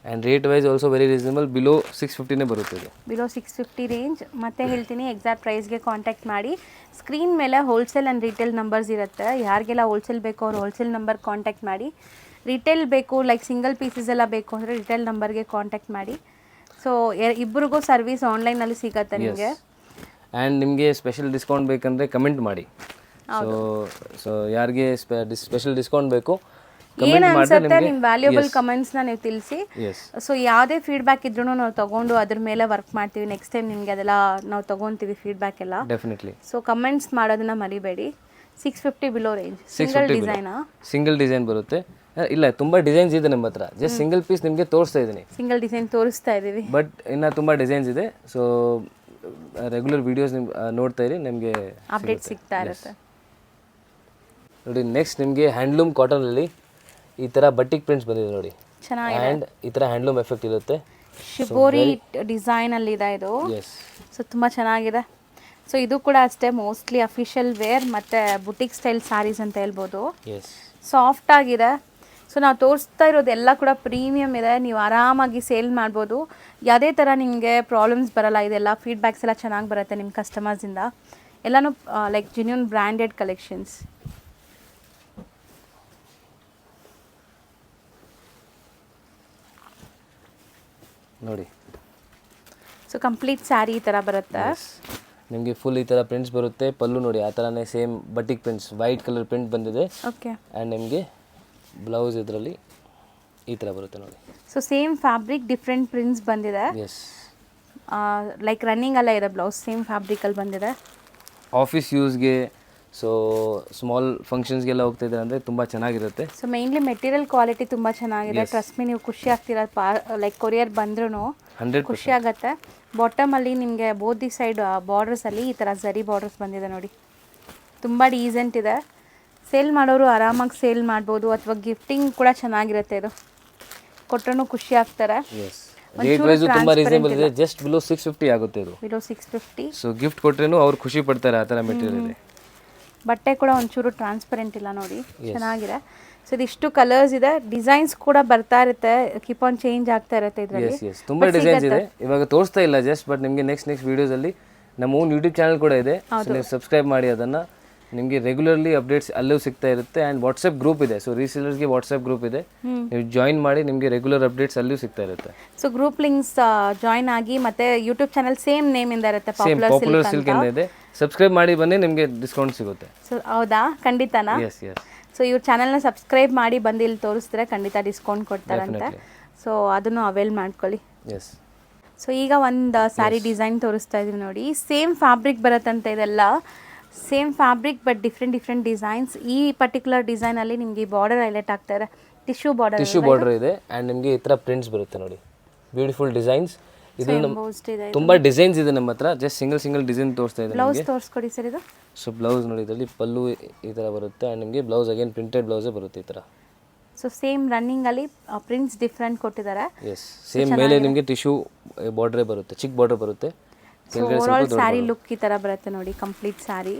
And rate wise also very reasonable, below 650ನೇ ಬರುತ್ತೆ ಇದು. Below 650 range. ಮತ್ತೆ ಹೇಳ್ತೀನಿ, ಎಕ್ಸಾಕ್ಟ್ ಪ್ರೈಸ್ಗೆ ಕಾಂಟ್ಯಾಕ್ಟ್ ಮಾಡಿ. ಸ್ಕ್ರೀನ್ ಮೇಲೆ ಹೋಲ್ಸೇಲ್ ಆ್ಯಂಡ್ ರಿಟೇಲ್ ನಂಬರ್ಸ್ ಇರುತ್ತೆ. ಯಾರಿಗೆಲ್ಲ ಹೋಲ್ಸೇಲ್ ಬೇಕೋ ಅವ್ರು ಹೋಲ್ಸೇಲ್ ನಂಬರ್ ಕಾಂಟ್ಯಾಕ್ಟ್ ಮಾಡಿ. ರಿಟೇಲ್ ಬೇಕು, ಲೈಕ್ ಸಿಂಗಲ್ ಪೀಸಸ್ ಎಲ್ಲ ಬೇಕು ಅಂದರೆ ರಿಟೇಲ್ ನಂಬರ್ಗೆ ಕಾಂಟ್ಯಾಕ್ಟ್ ಮಾಡಿ. ಸೊ ಇಬ್ಬರಿಗೂ ಸರ್ವಿಸ್ ಆನ್ಲೈನಲ್ಲಿ ಸಿಗುತ್ತೆ ನಿಮಗೆ. ಆ್ಯಂಡ್ ನಿಮಗೆ ಸ್ಪೆಷಲ್ ಡಿಸ್ಕೌಂಟ್ ಬೇಕಂದರೆ ಕಮೆಂಟ್ ಮಾಡಿ. ಸೊ ಯಾರಿಗೆ ಸ್ಪೆಷಲ್ ಡಿಸ್ಕೌಂಟ್ ಬೇಕು ಏನು ಅನ್ಸುತ್ತೆ ನಿಮ್ಮ ವ್ಯಾಲ್ಯೂಬಲ್ ಕಮೆಂಟ್ಸ್ನ ನೀವು ತಿಳಿಸಿ. ಸೊ ಯಾವುದೇ ಫೀಡ್ಬ್ಯಾಕ್ ಇದ್ರೂ ನಾವು ತಗೊಂಡು ಅದ್ರ ಮೇಲೆ ವರ್ಕ್ ಮಾಡ್ತೀವಿ. ನೆಕ್ಸ್ಟ್ ಟೈಮ್ ನಿಮಗೆ ಅದೆಲ್ಲ ನಾವು ತಗೊಂತೀವಿ ಫೀಡ್ಬ್ಯಾಕ್ ಎಲ್ಲ. ಡೆಫಿನೆಟ್ಲಿ. ಸೊ ಕಮೆಂಟ್ಸ್ ಮಾಡೋದನ್ನ ಮರಿಬೇಡಿ. 650 ಬಿಲೋ ರೇಂಜ್. ಸಿಂಗಲ್ ಡಿಸೈನ್ ಬರುತ್ತೆ. ಇಲ್ಲ, ತುಂಬ ಡಿಸೈನ್ಸ್ ಇದೆ ನಮ್ಮ ಹತ್ರ. ಜಸ್ಟ್ ಸಿಂಗಲ್ ಪೀಸ್ ನಿಮಗೆ ತೋರಿಸ್ತಾ ಇದ್ದೀನಿ, ಸಿಂಗಲ್ ಡಿಸೈನ್ ತೋರಿಸ್ತಾ ಇದ್ದೀವಿ. ಬಟ್ ಇನ್ನು ತುಂಬ ಡಿಸೈನ್ಸ್ ಇದೆ. ಸೊ ರೆಗ್ಯುಲರ್ ವಿಡಿಯೋಸ್ ನಿಮ್ಗೆ ನೋಡ್ತಾ ಇರಿ, ನಿಮಗೆ ಅಪ್ಡೇಟ್ ಸಿಗ್ತಾ ಇರುತ್ತೆ ನೋಡಿ. ನೆಕ್ಸ್ಟ್ ನಿಮಗೆ ಹ್ಯಾಂಡ್ಲೂಮ್ ಕಾಟನಲ್ಲಿ ಈ ಥರ ಬಟ್ಟಿಕ್ ಪ್ರಿಂಟ್ಸ್ ಬಂದಿದೆ ನೋಡಿ, ಚೆನ್ನಾಗಿದೆ. ಆ್ಯಂಡ್ ಈ ಥರ ಹ್ಯಾಂಡ್ಲೂಮ್ ಎಫೆಕ್ಟ್ ಇರುತ್ತೆ. ಶಿಬೋರಿ ಡಿಸೈನ್ ಅಲ್ಲಿ ಇದೆ ಇದು. ಸೊ ತುಂಬ ಚೆನ್ನಾಗಿದೆ. ಸೊ ಇದು ಕೂಡ ಅಷ್ಟೇ, ಮೋಸ್ಟ್ಲಿ ಅಫಿಷಿಯಲ್ ವೇರ್ ಮತ್ತು ಬುಟಿಕ್ ಸ್ಟೈಲ್ ಸ್ಯಾರೀಸ್ ಅಂತ ಹೇಳ್ಬೋದು. ಸಾಫ್ಟ್ ಆಗಿದೆ. ಸೊ ನಾವು ತೋರಿಸ್ತಾ ಇರೋದೆಲ್ಲ ಕೂಡ ಪ್ರೀಮಿಯಮ್ ಇದೆ, ನೀವು ಆರಾಮಾಗಿ ಸೇಲ್ ಮಾಡ್ಬೋದು. ಯಾವುದೇ ಥರ ನಿಮಗೆ ಪ್ರಾಬ್ಲಮ್ಸ್ ಬರಲ್ಲ. ಇದೆಲ್ಲ ಫೀಡ್ಬ್ಯಾಕ್ಸ್ ಎಲ್ಲ ಚೆನ್ನಾಗಿ ಬರುತ್ತೆ ನಿಮ್ಮ ಕಸ್ಟಮರ್ಸಿಂದ. ಎಲ್ಲನೂ ಲೈಕ್ ಜೆನ್ಯೂನ್ ಬ್ರ್ಯಾಂಡೆಡ್ ಕಲೆಕ್ಷನ್ಸ್. ನೋಡಿ, ಸೊ ಕಂಪ್ಲೀಟ್ ಸ್ಯಾರಿ ಈ ಥರ ಬರುತ್ತೆ ನಿಮಗೆ. ಫುಲ್ ಈ ಥರ ಪ್ರಿಂಟ್ಸ್ ಬರುತ್ತೆ. ಪಲ್ಲು ನೋಡಿ, ಆ ಥರನೇ same batik prints, white colour print ಬಂದಿದೆ. ಓಕೆ, ಆ್ಯಂಡ್ ನಿಮಗೆ ಬ್ಲೌಸ್ ಇದರಲ್ಲಿ ಈ ಥರ ಬರುತ್ತೆ ನೋಡಿ. So same fabric different prints ಬಂದಿದೆ. ಲೈಕ್ ರನ್ನಿಂಗ್ ಅಲ್ಲ ಇದೆ ಬ್ಲೌಸ್, ಸೇಮ್ ಫ್ಯಾಬ್ರಿಕಲ್ಲಿ ಬಂದಿದೆ. ಆಫೀಸ್ ಯೂಸ್ಗೆ, ಸೊ ಸ್ಮಾಲ್ ಫಂಕ್ಷನ್ಸ್ಗೆಲ್ಲ ಹೋಗ್ತಾ ಇದ್ದಾರೆ ಅಂದರೆ ತುಂಬ ಚೆನ್ನಾಗಿರುತ್ತೆ. ಸೊ ಮೇನ್ಲಿ ಮೆಟೀರಿಯಲ್ ಕ್ವಾಲಿಟಿ ತುಂಬ ಚೆನ್ನಾಗಿದೆ. ಟ್ರಸ್ಟ್ ಮೀ, ನೀವು ಖುಷಿ ಆಗ್ತೀರ. ಲೈಕ್ ಕೊರಿಯರ್ ಬಂದ್ರೂ 100% ಖುಷಿ ಆಗುತ್ತೆ. ಬಾಟಮಲ್ಲಿ ನಿಮಗೆ ಬೋದಿ ಸೈಡ್ ಬಾರ್ಡರ್ಸಲ್ಲಿ ಈ ಥರ ಝರಿ ಬಾರ್ಡರ್ಸ್ ಬಂದಿದೆ ನೋಡಿ, ತುಂಬ ಡೀಸೆಂಟ್ ಇದೆ. ಸೇಲ್ ಮಾಡೋರು ಆರಾಮಾಗಿ ಸೇಲ್ ಮಾಡ್ಬೋದು, ಅಥವಾ ಗಿಫ್ಟಿಂಗ್ ಕೂಡ ಚೆನ್ನಾಗಿರುತ್ತೆ. ಇದು ಕೊಟ್ಟರು ಖುಷಿ ಆಗ್ತಾರೆ. ರೇಟ್ ವೈಸು ತುಂಬ ರೀಸನೇಬಲ್ ಇದೆ, ಜಸ್ಟ್ ಬಿಲೋ 650 ಆಗುತ್ತೆ ಇದು. ಬಿಲೋ 650. ಸೊ ಗಿಫ್ಟ್ ಕೊಟ್ರೇನು ಅವ್ರು ಖುಷಿ ಪಡ್ತಾರೆ, ಆ ಥರ ಮೆಟೀರಿಯಲ್ ಇದೆ. ಬಟ್ಟೆ ಕೂಡ ಒಂಚೂರು ಟ್ರಾನ್ಸ್ಪರೆಂಟ್ ಇಲ್ಲ ನೋಡಿ, ಚೆನ್ನಾಗಿದೆ. ಸೊ ಇದಿಷ್ಟು ಕಲರ್ಸ್ ಇದೆ, ಡಿಸೈನ್ಸ್ ಕೂಡ ಬರ್ತಾ ಇರುತ್ತೆ, ಕೀಪ್ ಆನ್ ಚೇಂಜ್ ಆಗ್ತಾ ಇರುತ್ತೆ ಇದರಲ್ಲಿ. ತುಂಬ ಡಿಸೈನ್ಸ್ ಇದೆ, ಇವಾಗ ತೋರಿಸ್ತಾ ಇಲ್ಲ ಜಸ್ಟ್, ಬಟ್ ನಿಮಗೆ ನೆಕ್ಸ್ಟ್ ವಿಡಿಯೋಸಲ್ಲಿ ನಮ್ಮ ಓನ್ ಯೂಟ್ಯೂಬ್ ಚಾನಲ್ ಕೂಡ ಇದೆ. ನೀವು ಸಬ್ಸ್ಕ್ರೈಬ್ ಮಾಡಿ ಅದನ್ನು, ನಿಮಗೆ ರೆಗ್ಯುಲರ್ಲಿ ಅಪ್ಡೇಟ್ಸ್ ಅಲ್ಲೂ ಸಿಗ್ತಾ ಇರುತ್ತೆ. ಆ್ಯಂಡ್ ವಾಟ್ಸಪ್ ಗ್ರೂಪ್ ಇದೆ, ಸೊ ರೀಸೇಲರ್ಸ್ಗೆ ವಾಟ್ಸಪ್ ಗ್ರೂಪ್ ಇದೆ, ನೀವು ಜಾಯಿನ್ ಮಾಡಿ, ನಿಮಗೆ ರೆಗ್ಯುಲರ್ ಅಪ್ಡೇಟ್ಸ್ ಅಲ್ಲೂ ಸಿಗ್ತಾ ಇರುತ್ತೆ. ಸೊ ಗ್ರೂಪ್ ಲಿಂಕ್ಸ್ ಜಾಯಿನ್ ಆಗಿ, ಮತ್ತೆ ಯೂಟ್ಯೂಬ್ ಚಾನಲ್ ಸೇಮ್ ನೇಮ್ ಇಂದ ಇರುತ್ತೆ, ಪಾಪ್ಯುಲರ್ ಸಿಲ್ಕ್ ಅಂತ ಇದೆ. ಸಬ್ಸ್ಕ್ರೈಬ್ ಮಾಡಿ ಬನ್ನಿ, ನಿಮಗೆ ಡಿಸ್ಕೌಂಟ್ ಸಿಗುತ್ತೆ. ಸೊ ಹೌದಾ? ಖಂಡಿತನಾ? ಸೊ ಇವ್ರ ಚಾನಲ್ನ ಸಬ್ಸ್ಕ್ರೈಬ್ ಮಾಡಿ ಬಂದು ಇಲ್ಲಿ ತೋರಿಸಿದ್ರೆ ಖಂಡಿತ ಡಿಸ್ಕೌಂಟ್ ಕೊಡ್ತಾರಂತೆ. ಸೊ ಅದನ್ನು ಅವೈಲ್ ಮಾಡ್ಕೊಳ್ಳಿ. ಸೊ ಈಗ ಒಂದು ಸ್ಯಾರಿ ಡಿಸೈನ್ ತೋರಿಸ್ತಾ ಇದೀವಿ ನೋಡಿ, ಸೇಮ್ ಫ್ಯಾಬ್ರಿಕ್ ಬರುತ್ತಂತೆ. ಇದೆಲ್ಲ same fabric but different designs. ಈ ಪರ್ಟಿಕ್ಯುಲರ್ ಡಿಸೈನಲ್ಲಿ ನಿಮಗೆ ಬಾರ್ಡರ್ ಹೈಲೈಟ್ ಆಗ್ತಾ ಇದೆ, ಟಿಶ್ಯೂ ಬಾರ್ಡರ್ ಇದೆ. ಆ್ಯಂಡ್ ನಿಮಗೆ ಈ ಥರ ಪ್ರಿಂಟ್ಸ್ ಬರುತ್ತೆ ನೋಡಿ, ಬ್ಯೂಟಿಫುಲ್ ಡಿಸೈನ್ಸ್. ಇದು ಎಂಬೋಸ್ಡ್ ಇದೆ. ತುಂಬ ಡಿಸೈನ್ಸ್ ಇದೆ ನಮ್ಮ ಹತ್ರ. ಜಸ್ಟ್ ಸಿಂಗಲ್ ಡಿಸೈನ್ ತೋರಿಸ್ತಾ ಇದೆ ಬ್ಲೌಸ್ ನಿಮಗೆ. ತೋರಿಸ್ಕೊಡಿ ಸರ್ ಇದು. ಸೊ ಬ್ಲೌಸ್ ನೋಡಿ, ಇದರಲ್ಲಿ ಪಲ್ಲು ಈ ಥರ ಬರುತ್ತೆ ಆ್ಯಂಡ್ ನಿಮಗೆ ಬ್ಲೌಸ್ ಅಗೇನ್ ಪ್ರಿಂಟೆಡ್ ಬ್ಲೌಸೇ ಬರುತ್ತೆ ಈ ಥರ. ಸೊ ಸೇಮ್ ರನ್ನಿಂಗಲ್ಲಿ ಪ್ರಿಂಟ್ಸ್ ಡಿಫ್ರೆಂಟ್ ಕೊಟ್ಟಿದ್ದಾರೆ. ಎಸ್, ಸೇಮ್ ಮೇಲೆ ನಿಮಗೆ ಟಿಶ್ಯೂ ಬಾರ್ಡ್ರೇ ಬರುತ್ತೆ, ಚಿಕ್ಕ ಬಾರ್ಡರ್ ಬರುತ್ತೆ. ಸೊ ಓವರಾಲ್ ಸ್ಯಾರಿ ಲುಕ್ ಈ ಥರ ಬರುತ್ತೆ ನೋಡಿ, ಕಂಪ್ಲೀಟ್ ಸ್ಯಾರಿ.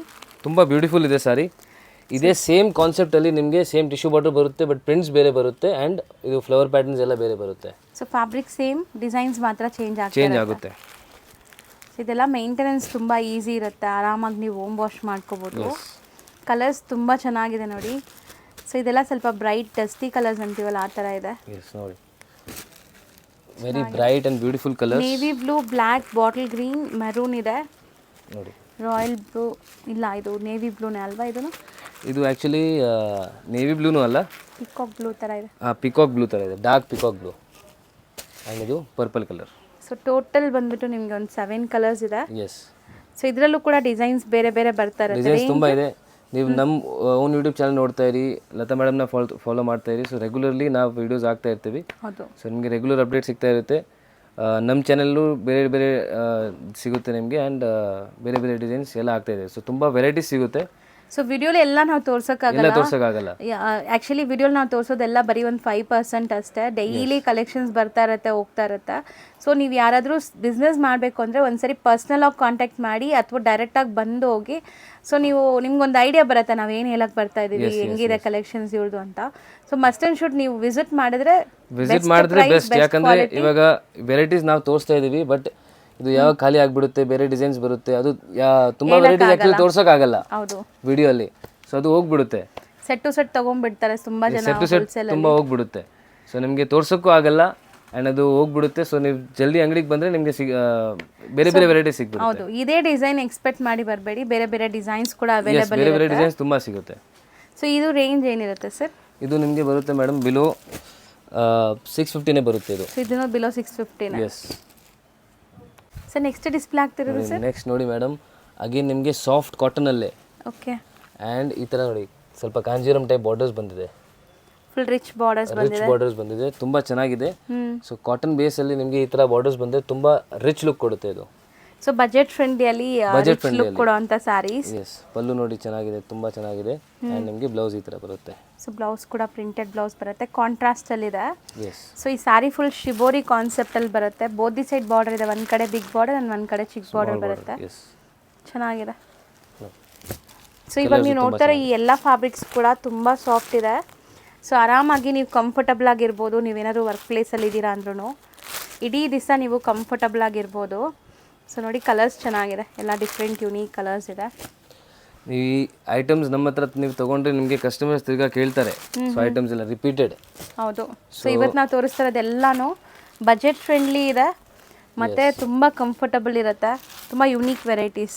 ತುಂಬ ಬ್ಯೂಟಿಫುಲ್ ಇದೆ ಸ್ಯಾರಿ. ಇದೇ ಸೇಮ್ ಕಾನ್ಸೆಪ್ಟಲ್ಲಿ ನಿಮಗೆ ಸೇಮ್ ಟಿಶ್ಯೂ ಬಾರ್ಡರ್ ಬರುತ್ತೆ, ಬಟ್ ಪ್ರಿಂಟ್ಸ್ ಬೇರೆ ಬರುತ್ತೆ ಆ್ಯಂಡ್ ಇದು ಫ್ಲವರ್ ಪ್ಯಾಟರ್ನ್ಸ್ ಎಲ್ಲ ಬೇರೆ ಬರುತ್ತೆ. ಸೊ ಫ್ಯಾಬ್ರಿಕ್ ಸೇಮ್, ಡಿಸೈನ್ಸ್ ಮಾತ್ರ ಚೇಂಜ್ ಆಗುತ್ತೆ. ಇದೆಲ್ಲ ಮೇಂಟೆನೆನ್ಸ್ ತುಂಬ ಈಸಿ ಇರುತ್ತೆ, ಆರಾಮಾಗಿ ನೀವು ಹೋಮ್ ವಾಶ್ ಮಾಡ್ಕೋಬೋದು. ಕಲರ್ಸ್ ತುಂಬ ಚೆನ್ನಾಗಿದೆ ನೋಡಿ. ಸೊ ಇದೆಲ್ಲ ಸ್ವಲ್ಪ ಬ್ರೈಟ್ ಡಸ್ಟಿ ಕಲರ್ಸ್ ಅಂತೀವಲ್ಲ ಆ ಥರ ಇದೆ. ಎಸ್ ನೋಡಿ, very bright and beautiful colour. Navy blue, black, bottle green, maroon ಇದೆ ನೋಡಿ. ರಾಯಲ್ ಬ್ಲೂ ಇಲ್ಲ, ಇದು ನೇವಿ ಬ್ಲೂನೇ ಅಲ್ವಾ? ಇದು ಆ್ಯಕ್ಚುಲಿ ನೇವಿ ಬ್ಲೂನೂ ಅಲ್ಲ, ಪಿಕಾಕ್ ಬ್ಲೂ ಥರ ಇದೆ. ಪಿಕಾಕ್ ಬ್ಲೂ ಥರ ಇದೆ, ಡಾರ್ಕ್ ಪಿಕಾಕ್ ಬ್ಲೂ. ಆ್ಯಂಡ್ ಇದು ಪರ್ಪಲ್ ಕಲರ್. ಸೊ ಟೋಟಲ್ ಬಂದ್ಬಿಟ್ಟು ನಿಮಗೆ ಒಂದು 7 ಕಲರ್ಸ್ ಇದೆ. ಎಸ್. ಸೊ ಇದರಲ್ಲೂ ಕೂಡ ಡಿಸೈನ್ಸ್ ಬೇರೆ ಬೇರೆ ಬರ್ತಾ ಇರುತ್ತೆ. ಡಿಸೈನ್ಸ್ ತುಂಬ ಇದೆ. ನೀವು ನಮ್ಮ ಓನ್ ಯೂಟ್ಯೂಬ್ ಚಾನಲ್ ನೋಡ್ತಾ ಇರಿ, ಲತಾ ಮೇಡಮ್ನ ಫಾಲೋ ಮಾಡ್ತಾ ಇರಿ. ಸೊ ರೆಗ್ಯುಲರ್ಲಿ ನಾವು ವೀಡಿಯೋಸ್ ಆಗ್ತಾ ಇರ್ತೀವಿ. ಹೌದು. ಸೊ ನಿಮಗೆ ರೆಗ್ಯುಲರ್ ಅಪ್ಡೇಟ್ ಸಿಗ್ತಾ ಇರುತ್ತೆ. ನಮ್ಮ ಚಾನಲ್ಲು ಬೇರೆ ಬೇರೆ ಸಿಗುತ್ತೆ ನಿಮಗೆ ಆ್ಯಂಡ್ ಬೇರೆ ಬೇರೆ ಡಿಸೈನ್ಸ್ ಎಲ್ಲ ಆಗ್ತಾ ಇದೆ. ಸೊ ತುಂಬ ವೆರೈಟೀಸ್ ಸಿಗುತ್ತೆ. ಸೊ ವಿಡಿಯೋಲಿ ಎಲ್ಲ ನಾವು ತೋರ್ಸೋಕ್ಕಾಗಲ್ಲ. ಆ್ಯಕ್ಚುಲಿ ವಿಡಿಯೋಲಿ ನಾವು ತೋರಿಸೋದೆಲ್ಲ ಬರೀ ಒಂದು 5% ಅಷ್ಟೇ. ಡೈಲಿ ಕಲೆಕ್ಷನ್ಸ್ ಬರ್ತಾ ಇರುತ್ತೆ, ಹೋಗ್ತಾ ಇರುತ್ತೆ. ಸೊ ನೀವು ಯಾರಾದರೂ ಬಿಸ್ನೆಸ್ ಮಾಡಬೇಕು ಅಂದರೆ ಒಂದ್ಸರಿ ಪರ್ಸ್ನಲಾಗಿ ಕಾಂಟ್ಯಾಕ್ಟ್ ಮಾಡಿ ಅಥವಾ ಡೈರೆಕ್ಟಾಗಿ ಬಂದು ಹೋಗಿ. ಸೊ ನಿಮ್ಗೊಂದು ಐಡಿಯಾ ಬರುತ್ತೆ ನಾವು ಏನು ಹೇಳಕ್ಕೆ ಬರ್ತಾ ಇದ್ದೀವಿ, ಹೆಂಗಿದೆ ಕಲೆಕ್ಷನ್ಸ್ ಇವ್ರದ್ದು ಅಂತ. ಸೊ ಮಸ್ಟ್ ಆ್ಯಂಡ್ ಶುಡ್ ನೀವು ವಿಸಿಟ್ ಮಾಡಿದ್ರೆ ಬೆಸ್ಟ್. ಯಾಕಂದರೆ ಇವಾಗ ವೆರೈಟೀಸ್ ನಾವು ತೋರಿಸ್ತಾ ಇದ್ದೀವಿ, ಬಟ್ ಇದು ಯಾವಾಗ ಖಾಲಿ ಆಗಿಬಿಡುತ್ತೆ, ಬೇರೆ ಡಿಸೈನ್ಸ್ ಬರುತ್ತೆ, ಅದು ತುಂಬ ವೆರೈಟೀಸ್ ಆ್ಯಕ್ಚುಲಿ ತೋರ್ಸೋಕ್ಕಾಗಲ್ಲ ವಿಡಿಯೋ ಅಲ್ಲಿ. ಸೊ ಅದು ಹೋಗ್ಬಿಡುತ್ತೆ, ಸೆಟ್ ಟು ಸೆಟ್ ತೊಗೊಂಡ್ಬಿಡ್ತಾರೆ ತುಂಬ ಜನ, ಸೆಟ್ ಟು ಸೆಟ್ ತುಂಬ ಹೋಗ್ಬಿಡುತ್ತೆ. ಸೊ ನಿಮಗೆ ತೋರ್ಸೋಕ್ಕೂ ಆಗಲ್ಲ ಆ್ಯಂಡ್ ಅದು ಹೋಗ್ಬಿಡುತ್ತೆ. ಸೊ ನೀವು ಜಲ್ದಿ ಅಂಗಡಿಗೆ ಬಂದರೆ ನಿಮಗೆ ಬೇರೆ ಬೇರೆ ವೆರೈಟಿ ಸಿಗ್ಬಿಡುತ್ತೆ. ಹೌದು, ಇದೇ ಡಿಸೈನ್ ಎಕ್ಸ್ಪೆಕ್ಟ್ ಮಾಡಿ ಬರಬೇಡಿ, ಬೇರೆ ಬೇರೆ ಡಿಸೈನ್ಸ್ ಕೂಡ ಅವೈಲೇಬಲ್ ಬೇರೆ ಬೇರೆ ಡಿಸೈನ್ಸ್ ತುಂಬ ಸಿಗುತ್ತೆ. ಸೊ ಇದು ರೇಂಜ್ ಏನಿರುತ್ತೆ ಸರ್? ಇದು ನಿಮಗೆ ಬರುತ್ತೆ ಮೇಡಮ್ ಬಿಲೋ 650ನೇ ಬರುತ್ತೆ ಇದು. ಸೊ ಇದನ್ನು below 650. Yes. Sir next display ಆಗ್ತಿರೋದು ಸರ್? ನೆಕ್ಸ್ಟ್ ನೋಡಿ ಮೇಡಮ್, ಅಗೇನ್ ನಿಮಗೆ ಸಾಫ್ಟ್ ಕಾಟನಲ್ಲೇ. ಓಕೆ. ಆ್ಯಂಡ್ ಈ ಥರ ನೋಡಿ ಸ್ವಲ್ಪ ಕಾಂಜೀರಮ್ ಟೈಪ್ ಬಾರ್ಡರ್ಸ್ ಬಂದಿದೆ, ಫುಲ್ ರಿಚ್ ಬಾರ್ಡರ್ಸ್ ಬಂದಿದೆ, ತುಂಬ ಚೆನ್ನಾಗಿದೆ. ಸೊ ಕಾಟನ್ ಬೇಸಲ್ಲಿ ನಿಮಗೆ ಈ ಥರ ಬಾರ್ಡರ್ಸ್ ಬಂದರೆ ತುಂಬ ರಿಚ್ ಲುಕ್ ಕೊಡುತ್ತೆ ಇದು. ಸೊ ಬಜೆಟ್ ಫ್ರೆಂಡ್ಲಿಯಲ್ಲಿ ಲುಕ್ ಕೊಡುವಂಥ ಸ್ಯಾರೀಸ್. ಎಸ್. ಪಲ್ಲು ನೋಡಿ ಚೆನ್ನಾಗಿದೆ, ತುಂಬ ಚೆನ್ನಾಗಿದೆ. ಆ್ಯಂಡ್ ನಿಮಗೆ ಬ್ಲೌಸ್ ಈ ಥರ ಬರುತ್ತೆ. ಸೊ ಬ್ಲೌಸ್ ಕೂಡ ಪ್ರಿಂಟೆಡ್ ಬ್ಲೌಸ್ ಬರುತ್ತೆ, ಕಾಂಟ್ರಾಸ್ಟ್ ಅಲ್ಲಿ ಇದೆ. ಎಸ್. ಸೊ ಈ ಸ್ಯಾರಿ ಫುಲ್ ಶಿಬೋರಿ ಕಾನ್ಸೆಪ್ಟ್ ಅಲ್ಲಿ ಬರುತ್ತೆ. ಬೋದಿ ಸೈಡ್ ಬಾರ್ಡರ್ ಇದೆ, ಒಂದ್ ಕಡೆ ಬಿಗ್ ಬಾರ್ಡರ್ ಅಂಡ್ ಒಂದ್ ಕಡೆ ಚಿಕ್ಕ ಬಾರ್ಡರ್ ಬರುತ್ತೆ. ಚೆನ್ನಾಗಿದೆ. ಸೊ ಇವಾಗ ನೀವು ನೋಡ್ತಾರೆ ಈ ಎಲ್ಲ ಫ್ಯಾಬ್ರಿಕ್ಸ್ ಕೂಡ ತುಂಬ ಸಾಫ್ಟ್ ಇದೆ. ಸೊ ಆರಾಮಾಗಿ ನೀವು ಕಂಫರ್ಟಬಲ್ ಆಗಿರ್ಬೋದು. ನೀವೇನಾದ್ರು ವರ್ಕ್ ಪ್ಲೇಸಲ್ಲಿ ಇದ್ದೀರಾ ಅಂದ್ರೂ ಇಡೀ ದಿವಸ ನೀವು ಕಂಫರ್ಟಬಲ್ ಆಗಿರ್ಬೋದು. ಸೊ ನೋಡಿ ಕಲರ್ಸ್ ಚೆನ್ನಾಗಿದೆ, ಎಲ್ಲ ಡಿಫ್ರೆಂಟ್ ಯುನೀಕ್ ಕಲರ್ಸ್ ಇದೆ. ಈ ಐಟಮ್ಸ್ ನಮ್ಮ ಹತ್ರ ನೀವು ತೊಗೊಂಡ್ರೆ ನಿಮಗೆ ಕಸ್ಟಮರ್ಸ್ ತಿರ್ಗಾ ಕೇಳ್ತಾರೆ. ಸೊ ಐಟಮ್ಸ್ ಎಲ್ಲ ರಿಪೀಟೆಡ್. ಹೌದು. ಸೊ ಇವತ್ತು ನಾವು ತೋರಿಸ್ತಾ ಇರೋದೆಲ್ಲನೂ ಬಜೆಟ್ ಫ್ರೆಂಡ್ಲಿ ಇದೆ ಮತ್ತು ತುಂಬ ಕಂಫರ್ಟಬಲ್ ಇರುತ್ತೆ, ತುಂಬ ಯುನೀಕ್ ವೆರೈಟೀಸ್.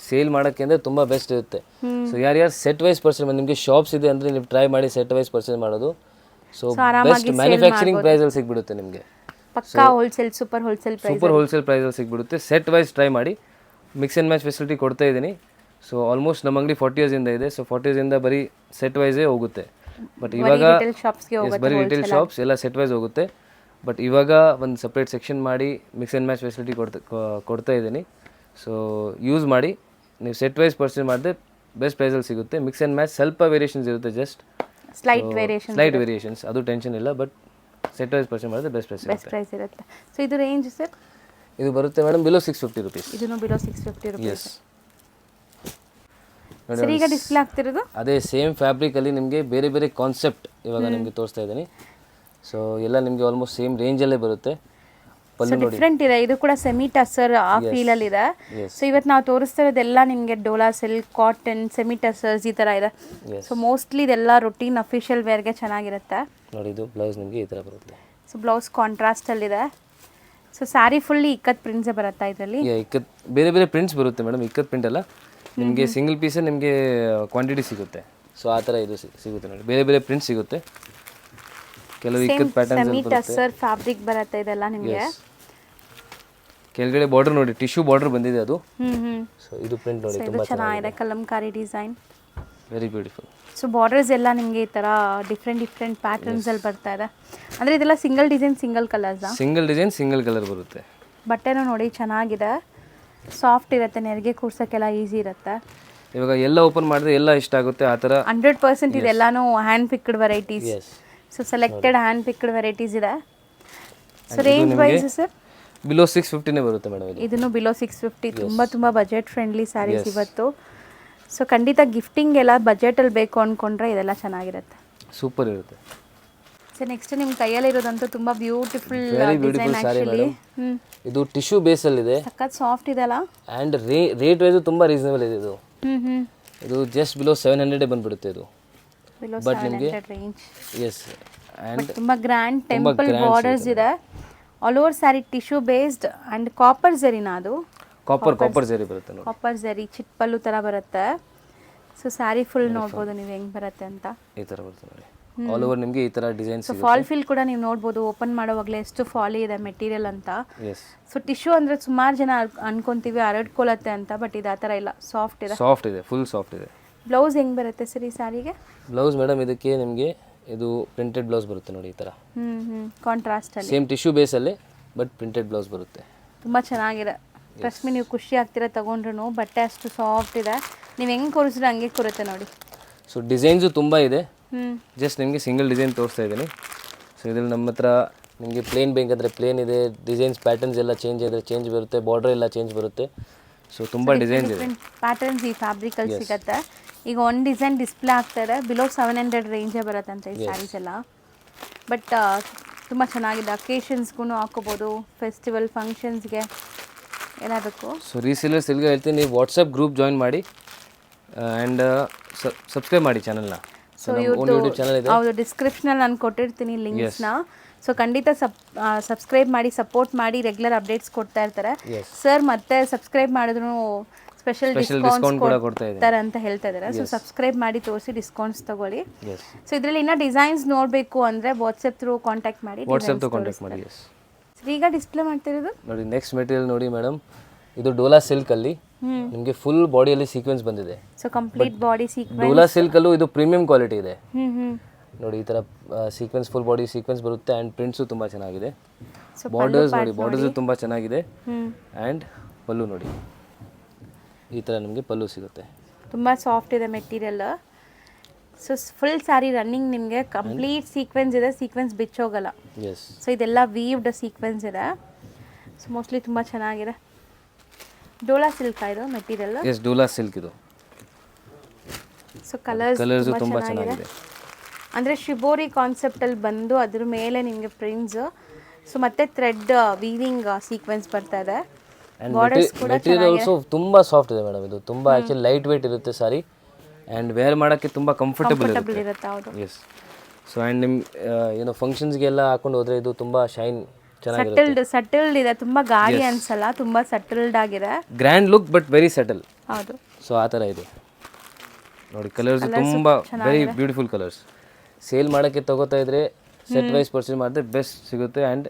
ಸೇಲ್ ಮಾಡೋಕ್ಕೆ ಅಂದರೆ ತುಂಬ ಬೆಸ್ಟ್ ಇರುತ್ತೆ. ಸೊ ಯಾರ್ಯಾರು ಸೆಟ್ ವೈಸ್ ಪರ್ಚೇಸ್ ಮಾಡಿ, ನಿಮಗೆ ಶಾಪ್ಸ್ ಇದೆ ಅಂದರೆ ನೀವು ಟ್ರೈ ಮಾಡಿ ಸೆಟ್ ವೈಸ್ ಪರ್ಚೇಸ್ ಮಾಡೋದು. ಸೊ ಬೆಸ್ಟ್ ಮ್ಯಾನುಫ್ಯಾಕ್ಚರಿಂಗ್ ಪ್ರೈಸಲ್ಲಿ ಸಿಗ್ಬಿಡುತ್ತೆ ನಿಮಗೆ. ಪಕ್ಕಾ ಹೋಲ್ಸೇಲ್, ಸೂಪರ್ ಹೋಲ್ಸೇಲ್ ಪ್ರೈಸಲ್ಲಿ ಸಿಗ್ಬಿಡುತ್ತೆ. ಸೆಟ್ ವೈಸ್ ಟ್ರೈ ಮಾಡಿ. ಮಿಕ್ಸ್ ಆ್ಯಂಡ್ ಮ್ಯಾಚ್ ಫೆಸಿಲಿಟಿ ಕೊಡ್ತಾ ಇದ್ದೀನಿ. ಸೊ ಆಲ್ಮೋಸ್ಟ್ ನಮ್ಮ ಅಂಗಡಿ 40 ಇಯರ್ಸಿಂದ ಇದೆ. ಸೊ 40 ಇಯರ್ಸಿಂದ ಬರೀ ಸೆಟ್ ವೈಸೇ ಹೋಗುತ್ತೆ. ಬಟ್ ಇವಾಗ ಬರೀ ರಿಟೇಲ್ ಶಾಪ್ಸ್ ಎಲ್ಲ ಸೆಟ್ ವೈಸ್ ಹೋಗುತ್ತೆ. ಬಟ್ ಇವಾಗ ಒಂದು ಸಪ್ರೇಟ್ ಸೆಕ್ಷನ್ ಮಾಡಿ ಮಿಕ್ಸ್ ಆ್ಯಂಡ್ ಮ್ಯಾಚ್ ಫೆಸಿಲಿಟಿ ಕೊಡ್ತಾ ಇದ್ದೀನಿ. ಸೊ ಯೂಸ್ ಮಾಡಿ. ನೀವು ಸೆಟ್ ವೈಸ್ ಪರ್ಚೇಸ್ ಮಾಡಿದ್ರೆ ಬೆಸ್ಟ್ ಪ್ರೈಸಲ್ಲಿ ಸಿಗುತ್ತೆ. ಮಿಕ್ಸ್ ಆ್ಯಂಡ್ ಮ್ಯಾಚ್ ಸ್ವಲ್ಪ ವೇರಿಯೇಷನ್ಸ್ ಇರುತ್ತೆ, ಜಸ್ಟ್ ಸ್ಲೈಟ್ ವೇರಿಯೇಷನ್ಸ್, ಅದು ಟೆನ್ಷನ್ ಇಲ್ಲ. ಬಟ್ ಸೆಟ್ ವೈಸ್ ಪರ್ಚೇಸ್ ಮಾಡಿದ್ರೆ ಬೆಸ್ಟ್ ಪ್ರೈಸ್ ಇರುತ್ತೆ. ಸೊ ಇದು ರೇಂಜ್ ಸರ್? ಇದು ಬರುತ್ತೆ ಮೇಡಮ್ ಬಿಲೋ 650 ರುಪೀಸ್. ಇದನ್ನು ಬಿಲೋ 650 ರುಪೀಸ್. ಎಸ್. ಸರ್ ಈಗ ಡಿಸ್ಪ್ಲೇ ಆಗ್ತಿರೋದು ಅದೇ ಸೇಮ್ ಫ್ಯಾಬ್ರಿಕಲ್ಲಿ ನಿಮಗೆ ಬೇರೆ ಬೇರೆ ಕಾನ್ಸೆಪ್ಟ್ ಇವಾಗ ನಿಮಗೆ ತೋರಿಸ್ತಾ ಇದ್ದೀನಿ. ಸೊ ಎಲ್ಲ ನಿಮಗೆ ಆಲ್ಮೋಸ್ಟ್ ಸೇಮ್ ರೇಂಜಲ್ಲೇ ಬರುತ್ತೆ. ಡಿಫ್ರೆಂಟ್ ಇದೆ, ಇದು ಕೂಡ ಸೆಮಿ ಟಸರ್ ಆ ಫೀಲ್ ಅಲ್ಲಿ ಇದೆ. ಸೊ ಇವತ್ತು ನಾವು ತೋರಿಸ್ತಾ ಇರೋದೆಲ್ಲ ನಿಮಗೆ ಡೋಲಾ ಸಿಲ್ಕ್, ಕಾಟನ್, ಸೆಮಿ ಟಸರ್ಸ್ ಈ ತರ ಇದೆ. ಸೊ ಮೋಸ್ಟ್ಲಿ ಇದೆಲ್ಲ ರೊಟೀನ್ ಅಫಿಷಿಯಲ್ ವೇರ್ಗೆ ಚೆನ್ನಾಗಿರುತ್ತೆ. ನೋಡಿ ಇದು ಬ್ಲೌಸ್ ನಿಮಗೆ ಈ ತರ ಬರುತ್ತೆ. ಸೊ ಬ್ಲೌಸ್ ಕಾಂಟ್ರಾಸ್ಟ್ ಅಲ್ಲಿ ಇದೆ. So sari fully ikat prints ಬರುತ್ತಾ ಇದರಲ್ಲಿ? ಇಕ್ಕತ್ ಬೇರೆ ಬೇರೆ ಪ್ರಿಂಟ್ಸ್ ಬರುತ್ತೆ ಮೇಡಮ್. ಇಕ್ಕತ್ ಪ್ರಿಂಟ್ ಅಲ್ಲ, ನಿಮಗೆ ಸಿಂಗಲ್ ಪೀಸೇ ನಿಮಗೆ ಕ್ವಾಂಟಿಟಿ ಸಿಗುತ್ತೆ. ಸೊ ಆ ಥರ ಇದು ಸಿಗುತ್ತೆ ನೋಡಿ, ಬೇರೆ ಬೇರೆ ಪ್ರಿಂಟ್ ಸಿಗುತ್ತೆ. ಕೆಲವು ikat patterns semi tussar fabric ಬರುತ್ತೆ ಇದೆಲ್ಲ ನಿಮಗೆ. ಕೆಳಗಡೆ ಬಾರ್ಡರ್ ನೋಡಿ, ಟಿಶ್ಯೂ ಬಾರ್ಡರ್ ಬಂದಿದೆ ಅದು. ಸೊ ಇದು ಪ್ರಿಂಟ್ ನೋಡಿ ತುಂಬಾ ಚೆನ್ನಾಗಿದೆ, Kalamkari design, very beautiful. So borders ಎಲ್ಲ ನಿಮಗೆ ಈ ತರ ಡಿಫ್ರೆಂಟ್ ಪ್ಯಾಟರ್ನ್ಸ್ ಅಲ್ಲಿ ಬರ್ತಾ ಇದೆ. ಅಂದ್ರೆ ಇದೆಲ್ಲ single design single colours? Single design single colour ಬರುತ್ತೆ. ಬಟ್ಟೆನೂ ನೋಡಿ ಚೆನ್ನಾಗಿದೆ, ಸಾಫ್ಟ್ ಇರುತ್ತೆ, ನೆರಿಗೆ ಕೂರ್ಸೋಕ್ಕೆಲ್ಲ ಈಸಿ ಇರುತ್ತೆ. ಇವಾಗ ಎಲ್ಲ ಓಪನ್ ಮಾಡಿದ್ರೆ ಎಲ್ಲ ಇಷ್ಟ ಆಗುತ್ತೆ ಆ ಥರ. 100% ಇದೆಲ್ಲಾನು hand picked varieties. Yes, so selected hand picked varieties ಇದೆ. So range wise sir below 650ನೇ ಬರುತ್ತೆ ಮೇಡಮ್ ಇದು. ಇದನ್ನು ಬಿಲೋ 650. ತುಂಬ ಬಜೆಟ್ ಫ್ರೆಂಡ್ಲಿ ಸ್ಯಾರೀಸ್ ಇವತ್ತು. ಸೊ ಖಂಡಿತ ಗಿಫ್ಟಿಂಗ್ ಎಲ್ಲ ಬಜೆಟಲ್ಲಿ ಬೇಕು ಅಂದ್ಕೊಂಡ್ರೆ ಇದೆಲ್ಲ ಚೆನ್ನಾಗಿರುತ್ತೆ, ಸೂಪರ್ ಇರುತ್ತೆ. ಸೊ ನೆಕ್ಸ್ಟ್ ನಿಮ್ಮ ಕೈಯಲ್ಲಿರೋದಂತೂ ತುಂಬ ಬ್ಯೂಟಿಫುಲ್ ವೆರಿ ಡಿಸೈನ್ ಬ್ಯೂಟಿಫುಲ್ ಸಾರಿ ಆ್ಯಕ್ಚುಲಿ. ಮೇಡಮ್. ಇದು ಟಿಶ್ಯೂ ಬೇಸಲ್ಲಿದೆ ಸಖತ್ ಸಾಫ್ಟ್ ಇದೆಲ್ಲ. ಆ್ಯಂಡ್ ರೇಟ್ ವೈಸು ತುಂಬ ರೀಸನಬಲ್ ಇದೆ ಇದು. ಇದು ಜಸ್ಟ್ ಬಿಲೋ 700 ಬಂದುಬಿಡುತ್ತೆ ಇದು. ಬಿಲೋ ಬಟ್ ನಿಮಗೆ 700 ರೇಂಜ್. ಎಸ್, ಆ್ಯಂಡ್ ತುಂಬ ಗ್ರ್ಯಾಂಡ್ ಟೆಂಪಲ್ ಬಾರ್ಡರ್ಸ್ ಇದೆ. All over sari tissue based and copper ಝರಿನಾ ಅದು? ಕಾಪರ್ ಜರಿ ಬರುತ್ತೆ ನೋಡಿ. ಕಾಪರ್ ಝರಿ ಚಿಟ್ಪಲ್ಲು ಥರ ಬರುತ್ತೆ. ಸೊ ಸ್ಯಾರಿ ಫುಲ್ ನೋಡ್ಬೋದು ನೀವು ಹೆಂಗೆ ಬರುತ್ತೆ ಅಂತ. ಈ ಥರ ಬರುತ್ತೆ ನೋಡಿ. ಆಲ್ ಓವರ್ ನಿಮಗೆ ಈ ಥರ ಡಿಸೈನ್ಸ್. ಸೊ ಫಾಲ್ ಫೀಲ್ ಕೂಡ ನೀವು ನೋಡ್ಬೋದು, ಓಪನ್ ಮಾಡೋವಾಗಲೇ ಎಷ್ಟು ಫಾಲಿ ಇದೆ ಮೆಟೀರಿಯಲ್ ಅಂತ. ಎಸ್, ಸೊ ಟಿಶ್ಯೂ ಅಂದರೆ ಸುಮಾರು ಜನ ಅನ್ಕೊಂತೀವಿ ಹರಡ್ಕೊಳತ್ತೆ ಅಂತ, ಬಟ್ ಇದು ಆ ಥರ ಇಲ್ಲ, ಸಾಫ್ಟ್ ಇದೆ. ಸಾಫ್ಟ್ ಇದೆ, ಫುಲ್ ಸಾಫ್ಟ್ ಇದೆ. ಬ್ಲೌಸ್ ಹೆಂಗೆ ಬರುತ್ತೆ ಸರ್ ಈ ಸ್ಯಾರಿಗೆ? ಬ್ಲೌಸ್ ಮೇಡಮ್ ಇದಕ್ಕೆ ನಿಮಗೆ ಇದು ಪ್ರಿಂಟೆಡ್ ಬ್ಲೌಸ್ ಬರುತ್ತೆ ನೋಡಿ ಈ ಥರ. ಕಾಂಟ್ರಾಸ್ಟಲ್ಲಿ ಸೇಮ್ ಟಿಶ್ಯೂ ಬೇಸಲ್ಲಿ ಬಟ್ ಪ್ರಿಂಟೆಡ್ ಬ್ಲೌಸ್ ಬರುತ್ತೆ. ತುಂಬ ಚೆನ್ನಾಗಿದೆ. ಟ್ರಸ್ಟ್ ಮೀ, ನೀವು ಖುಷಿ ಆಗ್ತೀರ ತೊಗೊಂಡ್ರು. ಬಟ್ಟೆ ಅಷ್ಟು ಸಾಫ್ಟ್ ಇದೆ, ನೀವು ಹೆಂಗೆ ಕೂರಿಸಿದ್ರೆ ಹಂಗೆ ಕೂರುತ್ತೆ ನೋಡಿ. ಸೊ ಡಿಸೈನ್ಸು ತುಂಬ ಇದೆ. ಜಸ್ಟ್ ನಿಮಗೆ ಸಿಂಗಲ್ ಡಿಸೈನ್ ತೋರಿಸ್ತಾ ಇದ್ದೀನಿ. ಸೊ ಇದ್ರಲ್ಲಿ ನಮ್ಮ ಹತ್ರ ನಿಮಗೆ ಪ್ಲೇನ್ ಬೇಕಂದರೆ ಪ್ಲೇನ್ ಇದೆ, ಡಿಸೈನ್ಸ್ ಪ್ಯಾಟರ್ನ್ಸ್ ಎಲ್ಲ ಚೇಂಜ್ ಇದ್ರೆ ಚೇಂಜ್ ಬರುತ್ತೆ, ಬಾರ್ಡರ್ ಎಲ್ಲ ಚೇಂಜ್ ಬರುತ್ತೆ. ಸೊ ತುಂಬ ಡಿಸೈನ್ಸ್ ಇದೆ, ಪ್ಯಾಟರ್ನ್ಸ್ ಈ ಫ್ಯಾಬ್ರಿಕಲ್ಲಿ ಸಿಗುತ್ತೆ. ಈಗ ಒಂದು ಡಿಸೈನ್ ಡಿಸ್ಪ್ಲೇ ಆಗ್ತಾ ಇದೆ, ಬಿಲೋ 700 ರೇಂಜೇ ಬರುತ್ತೆ ಅಂತ ಈ ಸ್ಯಾರೀಸ್ ಎಲ್ಲ. ಬಟ್ ತುಂಬ ಚೆನ್ನಾಗಿದೆ, ಅಕೇಶನ್ಸ್ಗೂ ಹಾಕೋಬೋದು, ಫೆಸ್ಟಿವಲ್ ಫಂಕ್ಷನ್ಸ್ಗೆ ಏನಾಗಬೇಕು. ಸೊ ರೀಸೇಲರ್ಸ್ ಎಲ್ಲಿಗೆ ಹೇಳ್ತೀನಿ, ನೀವು ವಾಟ್ಸಪ್ ಗ್ರೂಪ್ ಜಾಯಿನ್ ಮಾಡಿ ಆ್ಯಂಡ್ ಸಬ್ಸ್ಕ್ರೈಬ್ ಮಾಡಿ ಚಾನಲ್ನ. ಸೊ ಯೂಟ್ಯೂಬ್ ಚಾನಲ್ ಇದೆ, ಹೌದು, ಡಿಸ್ಕ್ರಿಪ್ಷನಲ್ಲಿ ನಾನು ಕೊಟ್ಟಿರ್ತೀನಿ ಲಿಂಕ್ಸ್ನ. ಸೊ ಖಂಡಿತ ಸಬ್ಸ್ಕ್ರೈಬ್ ಮಾಡಿ, ಸಪೋರ್ಟ್ ಮಾಡಿ, ರೆಗ್ಯುಲರ್ ಅಪ್ಡೇಟ್ಸ್ ಕೊಡ್ತಾ ಇರ್ತಾರೆ ಸರ್. ಮತ್ತೆ ಸಬ್ಸ್ಕ್ರೈಬ್ ಮಾಡಿದ್ರು ಸ್ಪೆಷಲ್ ಡಿಸ್ಕೌಂಟ್ ಕೂಡ ಕೊಡ್ತಾರೆ ಅಂತ ಹೇಳ್ತಾ ಇದ್ದಾರೆ. ಸೊ ಸಬ್ಸ್ಕ್ರೈಬ್ ಮಾಡಿ ತೋರಿಸಿ ಡಿಸ್ಕೌಂಟ್ಸ್ ತಗೊಳ್ಳಿ. ಸೊ ಇದರಲ್ಲಿ ಇನ್ನೂ ಡಿಸೈನ್ಸ್ ನೋಡಬೇಕು ಅಂದರೆ ವಾಟ್ಸಪ್ ಥ್ರೂ ಕಾಂಟ್ಯಾಕ್ಟ್ ಮಾಡಿ. ಈಗ ಡಿಸ್ಪ್ಲೇ ಮಾಡ್ತಿರೋದು ನೋಡಿ. ನೆಕ್ಸ್ಟ್ ಮೆಟೀರಿಯಲ್ ನೋಡಿ ಮೇಡಮ್, ಇದು ಡೋಲಾ ಸಿಲ್ಕಲ್ಲಿ ನಿಮಗೆ ಫುಲ್ ಬಾಡಿಯಲ್ಲಿ ಸೀಕ್ವೆನ್ಸ್ ಬಂದಿದೆ. So complete body sequins. Dola ಸಿಲ್ಕಲ್ಲೂ ಇದು ಪ್ರೀಮಿಯಂ ಕ್ವಾಲಿಟಿ ಇದೆ ನೋಡಿ. ಈ ಥರ ಸೀಕ್ವೆನ್ಸ್, ಫುಲ್ ಬಾಡಿ ಸೀಕ್ವೆನ್ಸ್ ಬರುತ್ತೆ ಆ್ಯಂಡ್ ಪ್ರಿಂಟ್ಸು ತುಂಬ ಚೆನ್ನಾಗಿದೆ. ಬಾರ್ಡರ್ಸ್ ನೋಡಿ, ಬಾರ್ಡರ್ಸು ತುಂಬ ಚೆನ್ನಾಗಿದೆ. ಆ್ಯಂಡ್ ಪಲ್ಲು ನೋಡಿ, ಈ ಥರ ನಿಮಗೆ ಪಲ್ಲು ಸಿಗುತ್ತೆ. ತುಂಬ ಸಾಫ್ಟ್ ಇದೆ material. So full sari running ನಿಮಗೆ ಕಂಪ್ಲೀಟ್ ಸೀಕ್ವೆನ್ಸ್ ಇದೆ, ಸೀಕ್ವೆನ್ಸ್ ಬಿಚ್ಚೋಗಲ್ಲ. ಎಸ್, ಸೊ ಇದೆಲ್ಲ ವೀವ್ಡ್ ಸೀಕ್ವೆನ್ಸ್ ಇದೆ. ಸೊ ಮೋಸ್ಟ್ಲಿ ತುಂಬ ಚೆನ್ನಾಗಿದೆ. ಡೋಲಾ ಸಿಲ್ಕ್ ಇದು ಮೆಟೀರಿಯಲ್. ಎಸ್, ಡೋಲಾ ಸಿಲ್ಕ್ ಇದು. ಸೊ ಕಲರ್ಸ್ ತುಂಬ ಚೆನ್ನಾಗಿದೆ. ಅಂದರೆ ಶಿಬೋರಿ ಕಾನ್ಸೆಪ್ಟಲ್ಲಿ ಬಂದು ಅದ್ರ ಮೇಲೆ ನಿಮಗೆ ಪ್ರಿಂಟ್ಸ್, ಸೊ ಮತ್ತೆ ಥ್ರೆಡ್ ವೀವಿಂಗ್ ಸೀಕ್ವೆನ್ಸ್ ಬರ್ತಾ ಇದೆ. ಬಾರ್ಡರ್ಸ್ ಕೂಡ ಮೆಟೀರಿಯಲ್ ಆಲ್ಸೋ ತುಂಬ ಸಾಫ್ಟ್ ಇದೆ ಮೇಡಮ್. ಇದು ತುಂಬ ಆ್ಯಕ್ಚುಲಿ ಲೈಟ್ ವೇಟ್ ಇರುತ್ತೆ ಸಾರಿ, ಆ್ಯಂಡ್ ವೇರ್ ಮಾಡೋಕ್ಕೆ ತುಂಬ ಕಂಫರ್ಟಬಲ್ ಇರುತ್ತೆ. ಹೌದು. ಎಸ್. ಸೊ ಆ್ಯಂಡ್ ನಿಮ್ಮ ಏನೋ ಫಂಕ್ಷನ್ಸ್ಗೆಲ್ಲ ಹಾಕೊಂಡು ಹೋದರೆ ಇದು ತುಂಬ ಶೈನ್ ಚೆನ್ನಾಗಿರುತ್ತೆ. ಸಟಲ್ಡ್ ಇದೆ, ತುಂಬ ಗಾಳಿ ಅನ್ಸಲ್ಲ, ತುಂಬ ಸಟಲ್ಡ್ ಆಗಿದೆ. Grand look but very subtle. ಹೌದು. ಸೊ ಆ ಥರ ಇದೆ ನೋಡಿ. ಕಲರ್ಸ್ ತುಂಬ ವೆರಿ ಬ್ಯೂಟಿಫುಲ್ ಕಲರ್ಸ್. ಸೇಲ್ ಮಾಡೋಕ್ಕೆ ತಗೋತಾ ಇದ್ರೆ ಸೆಟ್ ವೈಸ್ ಪರ್ಚೇಸ್ ಮಾಡಿದ್ರೆ ಬೆಸ್ಟ್ ಸಿಗುತ್ತೆ ಆ್ಯಂಡ್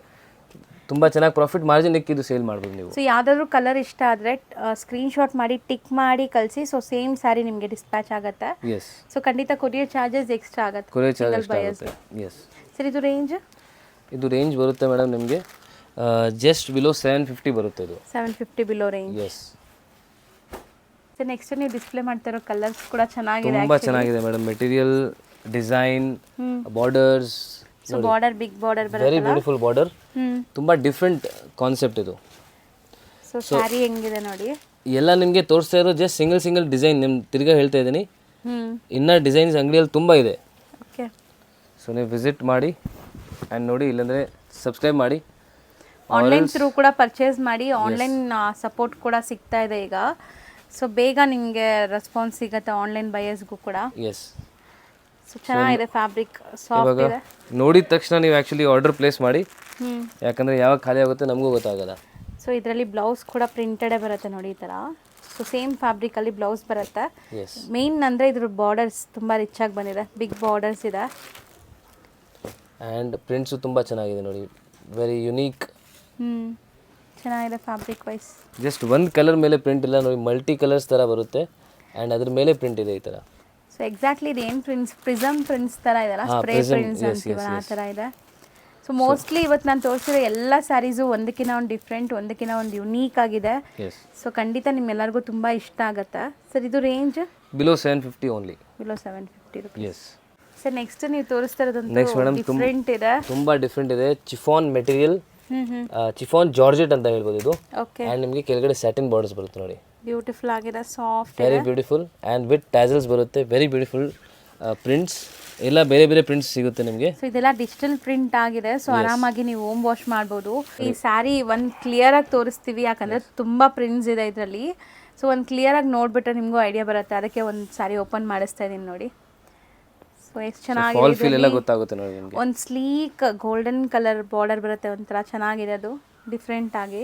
ತುಂಬ ಚೆನ್ನಾಗಿ ಪ್ರಾಫಿಟ್ ಮಾರ್ಜಿನ್ ಇಕ್ಕಿದ್ದು ಸೇಲ್ ಮಾಡ್ಬೋದು ನೀವು. ಸೊ ಯಾವುದಾದ್ರೂ ಕಲರ್ ಇಷ್ಟ ಆದರೆ ಸ್ಕ್ರೀನ್ಶಾಟ್ ಮಾಡಿ ಟಿಕ್ ಮಾಡಿ ಕಳಿಸಿ. ಸೊ ಸೇಮ್ ಸ್ಯಾರಿ ನಿಮಗೆ ಡಿಸ್ಪ್ಯಾಚ್ ಆಗುತ್ತೆ. ಎಸ್. ಸೊ ಖಂಡಿತ ಕೊರಿಯರ್ ಚಾರ್ಜಸ್ ಎಕ್ಸ್ಟ್ರಾ ಆಗುತ್ತೆ. ಕೊರಿಯರ್ ಚಾರ್ಜಸ್ ಆಗುತ್ತೆ. ಎಸ್. ಸರ್ ಇದು ರೇಂಜ್ ಬರುತ್ತೆ ಮೇಡಮ್ ನಿಮಗೆ ಜಸ್ಟ್ ಬಿಲೋ 750 ಬರುತ್ತೆ ಇದು. 750 below range. Yes. So next ನೀವು ಡಿಸ್ಪ್ಲೇ ಮಾಡ್ತಿರೋ ಕಲರ್ಸ್ ಕೂಡ ಚೆನ್ನಾಗಿದೆ. ತುಂಬ ಚೆನ್ನಾಗಿದೆ madam. Material, design, borders. So border big border ಬರುತ್ತೆ. Very beautiful border. ತುಂಬ ಡಿಫ್ರೆಂಟ್ ಕಾನ್ಸೆಪ್ಟ್ ಇದು. ಸೊ ಸ್ಯಾರಿ ಹೆಂಗಿದೆ ನೋಡಿ. ಎಲ್ಲ ನಿಮಗೆ ತೋರಿಸ್ತಾ ಇರೋದು ಜಸ್ಟ್ ಸಿಂಗಲ್ ಡಿಸೈನ್. ನಿಮ್ಮ ತಿರ್ಗಾ ಹೇಳ್ತಾ ಇದ್ದೀನಿ, ಇನ್ನೂ ಡಿಸೈನ್ಸ್ ಅಂಗಡಿಯಲ್ಲಿ ತುಂಬ ಇದೆ. ಓಕೆ. ಸೊ ನೀವು ವಿಸಿಟ್ ಮಾಡಿ ಆ್ಯಂಡ್ ನೋಡಿ, ಇಲ್ಲಾಂದರೆ ಸಬ್ಸ್ಕ್ರೈಬ್ ಮಾಡಿ. ಆನ್ಲೈನ್ ಥ್ರೂ ಕೂಡ ಪರ್ಚೇಸ್ ಮಾಡಿ. ಆನ್ಲೈನ್ ಸಪೋರ್ಟ್ ಕೂಡ ಸಿಗ್ತಾ ಇದೆ ಈಗ. ಸೊ ಬೇಗ ನಿಮಗೆ ರೆಸ್ಪಾನ್ಸ್ ಸಿಗುತ್ತೆ ಆನ್ಲೈನ್ ಬಯರ್ಸ್ಗೂ ಕೂಡ. ಎಸ್. ಸೊ ಚೆನ್ನಾಗಿದೆ, ಫ್ಯಾಬ್ರಿಕ್ ಸಾಫ್ಟ್ ಇದೆ. ನೋಡಿದ ತಕ್ಷಣ ನೀವು ಆ್ಯಕ್ಚುಲಿ ಆರ್ಡರ್ ಪ್ಲೇಸ್ ಮಾಡಿ, ಯಾಕಂದರೆ ಯಾವಾಗ ಖಾಲಿ ಆಗುತ್ತೆ ನಮಗೂ ಗೊತ್ತಾಗಲ್ಲ. ಸೊ ಇದರಲ್ಲಿ ಬ್ಲೌಸ್ ಕೂಡ ಪ್ರಿಂಟೆಡೇ ಬರುತ್ತೆ ನೋಡಿ ಈ ಥರ. ಸೊ ಸೇಮ್ ಫ್ಯಾಬ್ರಿಕಲ್ಲಿ ಬ್ಲೌಸ್ ಬರುತ್ತೆ. ಮೇನ್ ಅಂದರೆ ಇದ್ರ ಬಾರ್ಡರ್ಸ್ ತುಂಬ ರಿಚ್ ಆಗಿ ಬಂದಿದೆ, ಬಿಗ್ ಬಾರ್ಡರ್ಸ್ ಇದೆ. ಆ್ಯಂಡ್ ಪ್ರಿಂಟ್ಸು ತುಂಬ ಚೆನ್ನಾಗಿದೆ ನೋಡಿ, ವೆರಿ ಯುನೀಕ್. ಚೆನ್ನಾಗಿದೆ ಫ್ಯಾಬ್ರಿಕ್ ವೈಸ್. ಜಸ್ಟ್ ಒಂದು ಕಲರ್ ಮೇಲೆ ಪ್ರಿಂಟ್ ಇಲ್ಲ ನೋಡಿ, ಮಲ್ಟಿ ಕಲರ್ಸ್ ಥರ ಬರುತ್ತೆ ಆ್ಯಂಡ್ ಅದ್ರ ಮೇಲೆ ಪ್ರಿಂಟ್ ಇದೆ ಈ ಥರ. ಸೊ ಎಕ್ಸಾಕ್ಟ್ಲಿ ಇದು ಏನು ಪ್ರಿಂಟ್ಸ್, ಪ್ರಿಸಮ್ ಪ್ರಿಂಟ್ಸ್ ಥರ ಇದೆಲ್ಲ, ಸ್ಪ್ರೇ ಪ್ರಿಂಟ್ಸ್ ಅಂತೀವಲ್ಲ ಆ ಥರ ಇದೆ. ಸೊ ಮೋಸ್ಟ್ಲಿ ಇವತ್ತು ನಾನು ತೋರಿಸಿರೋ ಎಲ್ಲ ಸ್ಯಾರೀಸು ಒಂದಕ್ಕಿಂತ ಒಂದು ಡಿಫ್ರೆಂಟ್, ಒಂದಕ್ಕಿಂತ ಒಂದು ಯುನೀಕ್ ಆಗಿದೆ. ಎಸ್, ಸೊ ಖಂಡಿತ ನಿಮ್ಮೆಲ್ಲರಿಗೂ ತುಂಬ ಇಷ್ಟ ಆಗುತ್ತೆ. ಸರ್ ಇದು range below 750 only. Below 750 rupees. Yes. Sir next ನೀವು ತೋರಿಸ್ತಾ ನೆಕ್ಸ್ಟ್ ಇರೋದಂತೂ ಮೇಡಮ್ ಡಿಫ್ರೆಂಟ್ ಇದೆ. ತುಂಬ ಡಿಫ್ರೆಂಟ್ ಇದೆ. ಚಿಫಾನ್ ಮೆಟೀರಿಯಲ್, ಚಿಫಾನ್ ಜಾರ್ಜೆಟ್ ಅಂತ ಹೇಳ್ಬೋದು ಇದು. ಓಕೆ, ಆ್ಯಂಡ್ ನಿಮಗೆ ಕೆಳಗಡೆ ಸ್ಯಾಟಿನ್ ಬಾರ್ಡರ್ಸ್ ಬರುತ್ತೆ ನೋಡಿ, ಬ್ಯೂಟಿಫುಲ್ ಆಗಿದೆ, soft very beautiful. And with tassels ಬರುತ್ತೆ, ವೆರಿ ಬ್ಯೂಟಿಫುಲ್ ಪ್ರಿಂಟ್ಸ್. ಎಲ್ಲ ಬೇರೆ ಬೇರೆ ಪ್ರಿಂಟ್ಸ್ ಸಿಗುತ್ತೆ ನಿಮಗೆ. ಸೊ ಇದೆಲ್ಲ ಡಿಜಿಟಲ್ ಪ್ರಿಂಟ್ ಆಗಿದೆ. ಸೊ ಆರಾಮಾಗಿ ನೀವು ಹೋಮ್ ವಾಶ್ ಮಾಡ್ಬೋದು. ಈ ಸ್ಯಾರಿ ಒಂದು ಕ್ಲಿಯರ್ ಆಗಿ ತೋರಿಸ್ತೀವಿ, ಯಾಕಂದ್ರೆ ತುಂಬಾ ಪ್ರಿಂಟ್ಸ್ ಇದೆ ಇದರಲ್ಲಿ. ಸೊ ಒಂದು ಕ್ಲಿಯರ್ ಆಗಿ ನೋಡ್ಬಿಟ್ರೆ ನಿಮಗೂ ಐಡಿಯಾ ಬರುತ್ತೆ. ಅದಕ್ಕೆ ಒಂದು ಸ್ಯಾರಿ ಓಪನ್ ಮಾಡಿಸ್ತಾ ಇದೀನಿ ನೋಡಿ. ಸೊ ಎಷ್ಟು ಫಾಲ್ ಫೀಲ್ ಎಲ್ಲ ಚೆನ್ನಾಗಿದೆ. ಗೊತ್ತಾಗುತ್ತೆ ನೋಡಿ ನಿಮಗೆ. ಒಂದು ಸ್ಲೀಕ್ ಗೋಲ್ಡನ್ ಕಲರ್ ಬಾರ್ಡರ್ ಬರುತ್ತೆ, ಒಂಥರ ಚೆನ್ನಾಗಿದೆ ಅದು ಡಿಫ್ರೆಂಟ್ ಆಗಿ.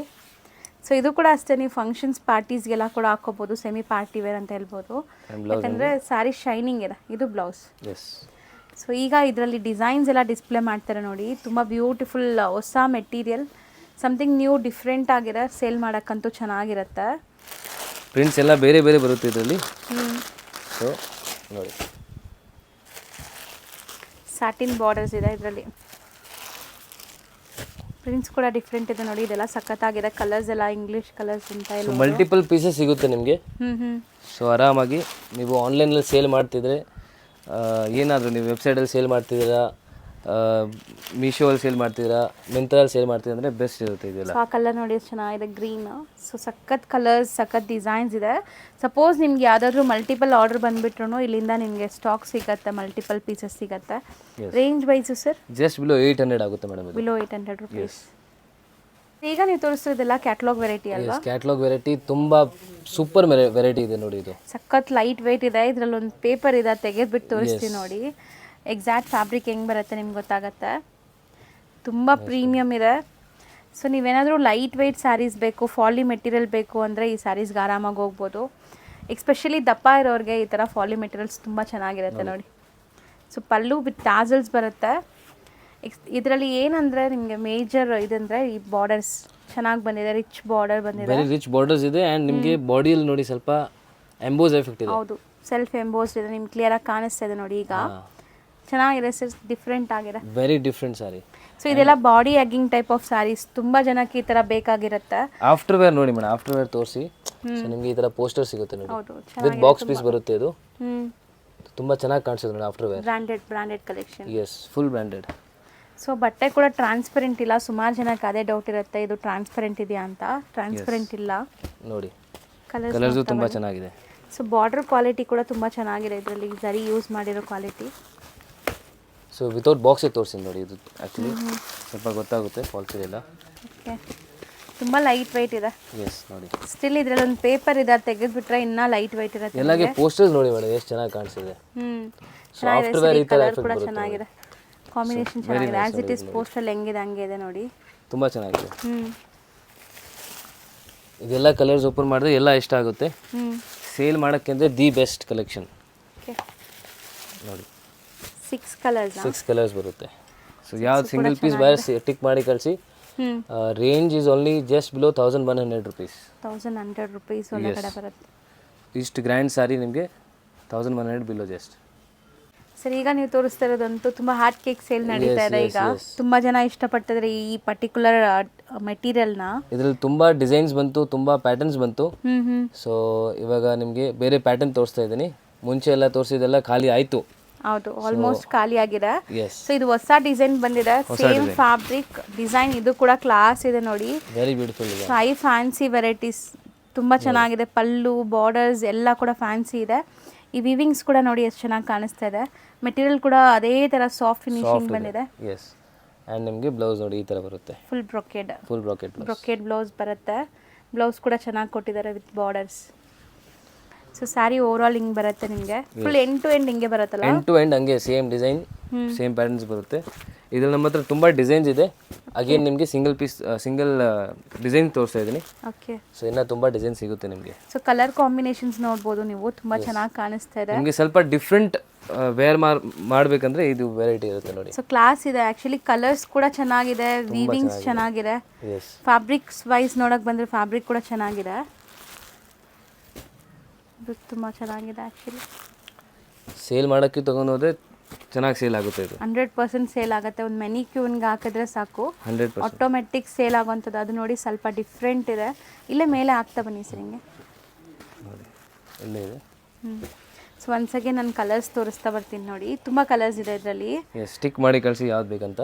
ಸೊ ಇದು ಕೂಡ ಅಷ್ಟೇ, ನೀವು ಫಂಕ್ಷನ್ಸ್ ಪಾರ್ಟೀಸ್ಗೆಲ್ಲ ಕೂಡ ಹಾಕೋಬೋದು, ಸೆಮಿ ಪಾರ್ಟಿ ವೇರ್ ಅಂತ ಹೇಳ್ಬೋದು. ಯಾಕಂದರೆ ಸ್ಯಾರಿ ಶೈನಿಂಗ್ ಇದೆ. ಇದು ಬ್ಲೌಸ್. ಎಸ್. ಸೊ ಈಗ ಇದರಲ್ಲಿ ಡಿಸೈನ್ಸ್ ಎಲ್ಲ ಡಿಸ್ಪ್ಲೇ ಮಾಡ್ತಾರೆ ನೋಡಿ, ತುಂಬ ಬ್ಯೂಟಿಫುಲ್ ಹೊಸ ಮೆಟೀರಿಯಲ್, ಸಮಥಿಂಗ್ ನ್ಯೂ ಡಿಫ್ರೆಂಟ್ ಆಗಿದೆ. ಸೇಲ್ ಮಾಡೋಕ್ಕಂತೂ ಚೆನ್ನಾಗಿರುತ್ತೆ. ಪ್ರಿಂಟ್ಸ್ ಎಲ್ಲ ಬೇರೆ ಬೇರೆ ಬರುತ್ತೆ ಇದರಲ್ಲಿ. ಸೊ ನೋಡಿ, ಸ್ಯಾಟಿನ್ ಬಾರ್ಡರ್ಸ್ ಇದೆ ಇದರಲ್ಲಿ. ಪ್ರಿಂಟ್ಸ್ ಕೂಡ ಡಿಫ್ರೆಂಟ್ ಇದೆ ನೋಡಿ. ಇದೆಲ್ಲ ಸಖತ್ತಾಗಿದೆ. ಕಲರ್ಸ್ ಎಲ್ಲ ಇಂಗ್ಲೀಷ್ ಕಲರ್ಸ್ ಅಂತ ಸೊ ಎಲ್ಲ. ಮಲ್ಟಿಪಲ್ ಪೀಸಸ್ ಸಿಗುತ್ತೆ ನಿಮಗೆ. ಹ್ಞೂ ಸೊ ಆರಾಮಾಗಿ ನೀವು ಆನ್ಲೈನಲ್ಲಿ ಸೇಲ್ ಮಾಡ್ತಿದ್ರೆ, ಏನಾದರೂ ನೀವು ವೆಬ್ಸೈಟಲ್ಲಿ ಸೇಲ್ ಮಾಡ್ತಿದ್ದೀರಾ, ಮೀಶೋಲ್ಲಿ ಸೇಲ್ ಮಾಡ್ತಿದ್ದೀರಾ, ಮಿಂತ್ರಲ್ಲಿ ಸೇಲ್ ಮಾಡ್ತಿದ್ದೀರಾ ಅಂದರೆ ಬೆಸ್ಟ್ ಇರುತ್ತೆ ಇದೆಲ್ಲ. ಸೊ ಆ ಕಲರ್ ನೋಡಿ ಎಷ್ಟು ಚೆನ್ನಾಗಿದೆ, ಗ್ರೀನ್. ಸೊ ಸಖತ್ ಕಲರ್ಸ್, ಸಖತ್ ಡಿಸೈನ್ಸ್ ಇದೆ. ಸಪೋಸ್ ನಿಮ್ಗೆ ಯಾವುದಾದ್ರೂ ಮಲ್ಟಿಪಲ್ ಆರ್ಡರ್ ಬಂದುಬಿಟ್ರು ಇಲ್ಲಿಂದ ನಿಮಗೆ ಸ್ಟಾಕ್ ಸಿಗುತ್ತೆ, ಮಲ್ಟಿಪಲ್ ಪೀಸಸ್ ಸಿಗುತ್ತೆ. Range wise sir just below 800 ಆಗುತ್ತೆ ಮೇಡಮ್ ಇದು. Below 800 rupees. ಈಗ ನೀವು ತೋರಿಸೋದೆಲ್ಲ ಕ್ಯಾಟ್ಲಾಗ್ ವೆರೈಟಿ ಅಲ್ವಾ? ಕ್ಯಾಟ್ಲಾಗ್ ವೆರೈಟಿ ತುಂಬ ಸೂಪರ್ ವೆರೈಟಿ ಇದೆ ನೋಡಿ ಇದು. ಸಖತ್ ಲೈಟ್ ವೆಯ್ಟ್ ಇದೆ. ಇದರಲ್ಲಿ ಒಂದು ಪೇಪರ್ ಇದೆ, ತೆಗೆದ್ಬಿಟ್ಟು ತೋರಿಸ್ತೀವಿ ನೋಡಿ. ಎಕ್ಸಾಕ್ಟ್ ಫ್ಯಾಬ್ರಿಕ್ ಹೆಂಗೆ ಬರುತ್ತೆ ನಿಮ್ಗೆ ಗೊತ್ತಾಗತ್ತೆ. ತುಂಬ ಪ್ರೀಮಿಯಮ್ ಇದೆ. ಸೊ ನೀವೇನಾದರೂ ಲೈಟ್ ವೆಯ್ಟ್ ಸ್ಯಾರೀಸ್ ಬೇಕು, ಫಾಲಿ ಮೆಟೀರಿಯಲ್ ಬೇಕು ಅಂದರೆ ಈ ಸ್ಯಾರೀಸ್ಗೆ ಆರಾಮಾಗಿ ಹೋಗ್ಬೋದು. ಎಕ್ಸ್ಪೆಷಲಿ ದಪ್ಪ ಇರೋರಿಗೆ ಈ ಥರ ಫಾಲಿ ಮೆಟೀರಿಯಲ್ಸ್ ತುಂಬ ಚೆನ್ನಾಗಿರುತ್ತೆ ನೋಡಿ. ಸೊ ಪಲ್ಲು ವಿತ್ ಟಾಸಲ್ಸ್ ಬರುತ್ತೆ. ಇದರಲ್ಲಿ ಏನಂದರೆ ನಿಮಗೆ ಮೇಜರ್ ಇದಂದರೆ ಈ ಬಾರ್ಡರ್ಸ್ ಚೆನ್ನಾಗಿ ಬಂದಿದೆ, ರಿಚ್ ಬಾರ್ಡರ್ ಬಂದಿದೆ. ವೆರಿ ರಿಚ್ ಬಾರ್ಡರ್ಸ್ ಇದೆ. ಆ್ಯಂಡ್ ನಿಮಗೆ ಬಾಡಿಯಲ್ಲಿ ನೋಡಿ ಸ್ವಲ್ಪ ಎಂಬೋಸ್ ಎಫೆಕ್ಟ್ ಇದೆ. ಹೌದು, ಸೆಲ್ಫ್ ಎಂಬೋಸ್ಡ್ ಇದೆ. ನಿಮ್ಗೆ ಕ್ಲಿಯರಾಗಿ ಕಾಣಿಸ್ತಾ ಇದೆ ನೋಡಿ. ಈಗ ಚೆನ್ನಾಗಿದೆ ಸರ್, ಡಿಫ್ರೆಂಟ್ ಆಗಿದೆ, ವೆರಿ ಡಿಫ್ರೆಂಟ್ ಸ್ಯಾರಿ. ಸೊ ಇದೆಲ್ಲ ಬಾಡಿ ಹಗ್ಗಿಂಗ್ ಟೈಪ್ ಆಫ್ ಸ್ಯಾರೀಸ್. ತುಂಬ ಜನಕ್ಕೆ ಈ ಥರ ಬೇಕಾಗಿರುತ್ತೆ. ಆಫ್ಟರ್ ವೇರ್ ನೋಡಿ ಮೇಡಮ್, ಆಫ್ಟರ್ ವೇರ್ ತೋರಿಸಿ. ಸೊ ನಿಮಗೆ ಈ ಥರ ಪೋಸ್ಟರ್ ಸಿಗುತ್ತೆ ನೋಡಿ, ಹೌದು, ವಿತ್ ಬಾಕ್ಸ್ ಪೀಸ್ ಬರುತ್ತೆ ಇದು. ಹ್ಞೂ, ತುಂಬ ಚೆನ್ನಾಗಿ ಕಾಣಿಸುತ್ತೆ ನೋಡಿ after wear. Branded collection. Yes, full branded. So ಬಟ್ಟೆ ಕೂಡ ಟ್ರಾನ್ಸ್ಪರೆಂಟ್ ಇಲ್ಲ. ಸುಮಾರು ಜನಕ್ಕೆ ಅದೇ ಡೌಟ್ ಇರುತ್ತೆ, ಇದು ಟ್ರಾನ್ಸ್ಪರೆಂಟ್ ಇದೆಯಾ ಅಂತ. ಟ್ರಾನ್ಸ್ಪರೆಂಟ್ ಇಲ್ಲ ನೋಡಿ, ಕಲರ್ಸ್ ಕಲರ್ಸು ತುಂಬ ಚೆನ್ನಾಗಿದೆ. ಸೊ ಬಾರ್ಡರ್ ಕ್ವಾಲಿಟಿ ಕೂಡ ತುಂಬ ಚೆನ್ನಾಗಿದೆ ಇದರಲ್ಲಿ, ಜರಿ ಯೂಸ್ ಮಾಡಿರೋ ಕ್ವಾಲಿಟಿ. ಸೊ ವಿತೌಟ್ ಬಾಕ್ಸೇ ತೋರಿಸಿ ನೋಡಿ, ಇದು ಆ್ಯಕ್ಚುಲಿ ಸ್ವಲ್ಪ ಗೊತ್ತಾಗುತ್ತೆ ಫಾಲ್ಸ್ ಇಲ್ಲ. ಓಕೆ, ತುಂಬ ಲೈಟ್ ವೆಯ್ಟ್ ಇದೆ. ಎಸ್ ನೋಡಿ, ಸ್ಟಿಲ್ ಇದರಲ್ಲಿ ಒಂದು ಪೇಪರ್ ಇದೆ, ತೆಗೆದ್ಬಿಟ್ರೆ ಇನ್ನೂ ಲೈಟ್ ವೆಯ್ಟ್ ಇರುತ್ತೆ. ಎಲ್ಲಾಗೆ ಪೋಸ್ಟರ್ಸ್ ನೋಡಿ ಮೇಡಮ್ ಎಷ್ಟು ಚೆನ್ನಾಗಿ ಕಾಣಿಸಿದೆ. ಚೆನ್ನಾಗಿದೆ, ಕಲರ್ ಕೂಡ ಚೆನ್ನಾಗಿದೆ, ಕಾಂಬಿನೇಷನ್ ಚೆನ್ನಾಗಿದೆ. ಆಸ್ ಇಟ್ ಇಸ್ ಪೋಸ್ಟಲ್ಲಿ ಹೆಂಗಿದೆ ಹಂಗೆ ಇದೆ ನೋಡಿ, ತುಂಬ ಚೆನ್ನಾಗಿದೆ. ಇದೆಲ್ಲ ಕಲರ್ಸ್ ಓಪನ್ ಮಾಡಿದ್ರೆ ಎಲ್ಲ ಇಷ್ಟ ಆಗುತ್ತೆ. ಸೇಲ್ ಮಾಡೋಕ್ಕೆ ಅಂದರೆ ದಿ ಬೆಸ್ಟ್ ಕಲೆಕ್ಷನ್ ನೋಡಿ. 6 ಕಲರ್ಸ್ ಬರುತ್ತೆ. ಸೊ ಯಾವ್ದು ಸಿಂಗಲ್ ಪೀಸ್ ವೈರ್ ಟಿಕ್ ಮಾಡಿ ಕಳಿಸಿ. Range is only just below 1100 rupees. 1100 rupees ಒಳಗಡೆ ಬರುತ್ತೆ. ಇಷ್ಟು ಗ್ರ್ಯಾಂಡ್ ಸ್ಯಾರಿ ನಿಮಗೆ 1100 ಬಿಲೋ ಜಸ್ಟ್. ಸರ್ ಈಗ ನೀವು ತೋರಿಸ್ತಾ ಇರೋದಂತೂ ತುಂಬ ಹಾಟ್ ಕೇಕ್ ಸೇಲ್ ನಡೀತಾ ಇದೆ ಈಗ. ತುಂಬ ಜನ ಇಷ್ಟಪಟ್ಟಿದ್ರೆ ಈ ಪರ್ಟಿಕ್ಯುಲರ್ ಮೆಟೀರಿಯಲ್ನ. ಇದರಲ್ಲಿ ತುಂಬ ಡಿಸೈನ್ಸ್ ಬಂತು, ತುಂಬ ಪ್ಯಾಟರ್ನ್ಸ್ ಬಂತು. ಸೊ ಇವಾಗ ನಿಮಗೆ ಬೇರೆ ಪ್ಯಾಟರ್ನ್ ತೋರಿಸ್ತಾ ಇದ್ದೀನಿ. ಮುಂಚೆ ಎಲ್ಲ ತೋರಿಸಿದೆಲ್ಲ ಖಾಲಿ ಆಯಿತು. ಹೌದು, ಆಲ್ಮೋಸ್ಟ್ ಖಾಲಿ ಆಗಿದೆ. ಎಸ್, ಸೊ ಇದು ಹೊಸ ಡಿಸೈನ್ ಬಂದಿದೆ, ಸೇಮ್ ಫ್ಯಾಬ್ರಿಕ್ ಡಿಸೈನ್. ಇದು ಕೂಡ ಕ್ಲಾಸ್ ಇದೆ ನೋಡಿ, ವೆರಿ ಬ್ಯೂಟಿಫುಲ್ ಇದೆ. ಹೈ ಫ್ಯಾನ್ಸಿ ವೆರೈಟೀಸ್ ತುಂಬ ಚೆನ್ನಾಗಿದೆ. ಪಲ್ಲು ಬಾರ್ಡರ್ಸ್ ಎಲ್ಲ ಕೂಡ ಫ್ಯಾನ್ಸಿ ಇದೆ. ಈ ವಿವಿಂಗ್ಸ್ ಕೂಡ ನೋಡಿ ಎಷ್ಟು ಚೆನ್ನಾಗಿ ಕಾಣಿಸ್ತಾ ಇದೆ. ಮೆಟೀರಿಯಲ್ ಕೂಡ ಅದೇ ಥರ ಸಾಫ್ಟ್ ಫಿನಿಶಿಂಗ್ ಬಂದಿದೆ. ಎಸ್, ಆ್ಯಂಡ್ ನಿಮಗೆ ಬ್ಲೌಸ್ ನೋಡಿ ಈ ಥರ ಬರುತ್ತೆ, ಫುಲ್ ಬ್ರೊಕೇಡ್ ಬ್ಲೌಸ್ ಬರುತ್ತೆ. ಬ್ಲೌಸ್ ಕೂಡ ಚೆನ್ನಾಗಿ ಕೊಟ್ಟಿದ್ದಾರೆ with borders. So sari over all ಹಿಂಗೆ ಬರುತ್ತೆ ನಿಮಗೆ, ಫುಲ್ ಎಂಡ್ ಟು ಎಂಡ್ ಹಿಂಗೆ ಬರುತ್ತಲ್ಲ. ಎಂಡ್ ಟು ಎಂಡ್ ಹಂಗೆ ಸೇಮ್ ಡಿಸೈನ್, ಸೇಮ್ ಪ್ಯಾಟರ್ನ್ಸ್ ಬರುತ್ತೆ. ಇದ್ರಲ್ಲಿ ನಮ್ಮ ಹತ್ರ ತುಂಬ ಡಿಸೈನ್ಸ್ ಇದೆ. ಅಗೇನ್ ನಿಮಗೆ ಸಿಂಗಲ್ ಡಿಸೈನ್ ತೋರಿಸ್ತಾ ಇದ್ದೀನಿ. ಓಕೆ, ಸೊ ಇನ್ನೂ ತುಂಬ ಡಿಸೈನ್ ಸಿಗುತ್ತೆ ನಿಮಗೆ. ಸೊ ಕಲರ್ ಕಾಂಬಿನೇಷನ್ಸ್ ನೋಡ್ಬೋದು ನೀವು, ತುಂಬ ಚೆನ್ನಾಗಿ ಕಾಣಿಸ್ತಾ ಇದೆ. ನಿಮಗೆ ಸ್ವಲ್ಪ ಡಿಫ್ರೆಂಟ್ ವೇರ್ ಮಾಡಬೇಕಂದ್ರೆ ಇದು ವೆರೈಟಿ ಇರುತ್ತೆ ನೋಡಿ. ಸೊ ಕ್ಲಾಸ್ ಇದೆ ಆ್ಯಕ್ಚುಲಿ. ಕಲರ್ಸ್ ಕೂಡ ಚೆನ್ನಾಗಿದೆ, ವೀವಿಂಗ್ಸ್ ಚೆನ್ನಾಗಿದೆ. ಎಸ್, ಫ್ಯಾಬ್ರಿಕ್ಸ್ ವೈಸ್ ನೋಡೋಕೆ ಬಂದರೆ ಫ್ಯಾಬ್ರಿಕ್ ಕೂಡ ಚೆನ್ನಾಗಿದೆ. ಇದು ತುಂಬ ಚೆನ್ನಾಗಿದೆ ಆ್ಯಕ್ಚುಲಿ. ಸೇಲ್ ಮಾಡೋಕ್ಕೆ ತೊಗೊಂಡೋದ್ರೆ ಚೆನ್ನಾಗಿ ಸೇಲ್ ಆಗುತ್ತೆ ಇದು. 100% ಸೇಲ್ ಆಗುತ್ತೆ. ಒಂದು ಮೆನಿಕ್ಯೂನ್ಗೆ ಹಾಕಿದ್ರೆ ಸಾಕು 100%. ಆಟೋಮೆಟಿಕ್ ಸೇಲ್ ಆಗುವಂಥದ್ದು. ಅದು ನೋಡಿ ಸ್ವಲ್ಪ ಡಿಫ್ರೆಂಟ್ ಇದೆ. ಇಲ್ಲೇ ಮೇಲೆ ಆಗ್ತಾ ಬನ್ನಿ ಸರ್ ಹಿಂಗೆ. ನೋಡಿ ಇಲ್ಲೇ ಇದೆ. ಸೊ ಒನ್ಸಗೆ ನಾನು ಕಲರ್ಸ್ ತೋರಿಸ್ತಾ ಬರ್ತೀನಿ ನೋಡಿ. ತುಂಬ ಕಲರ್ಸ್ ಇದೆ ಇದರಲ್ಲಿ. ಸ್ಟಿಕ್ ಮಾಡಿ ಕಳಿಸಿ ಯಾವ್ದು ಬೇಕಂತ.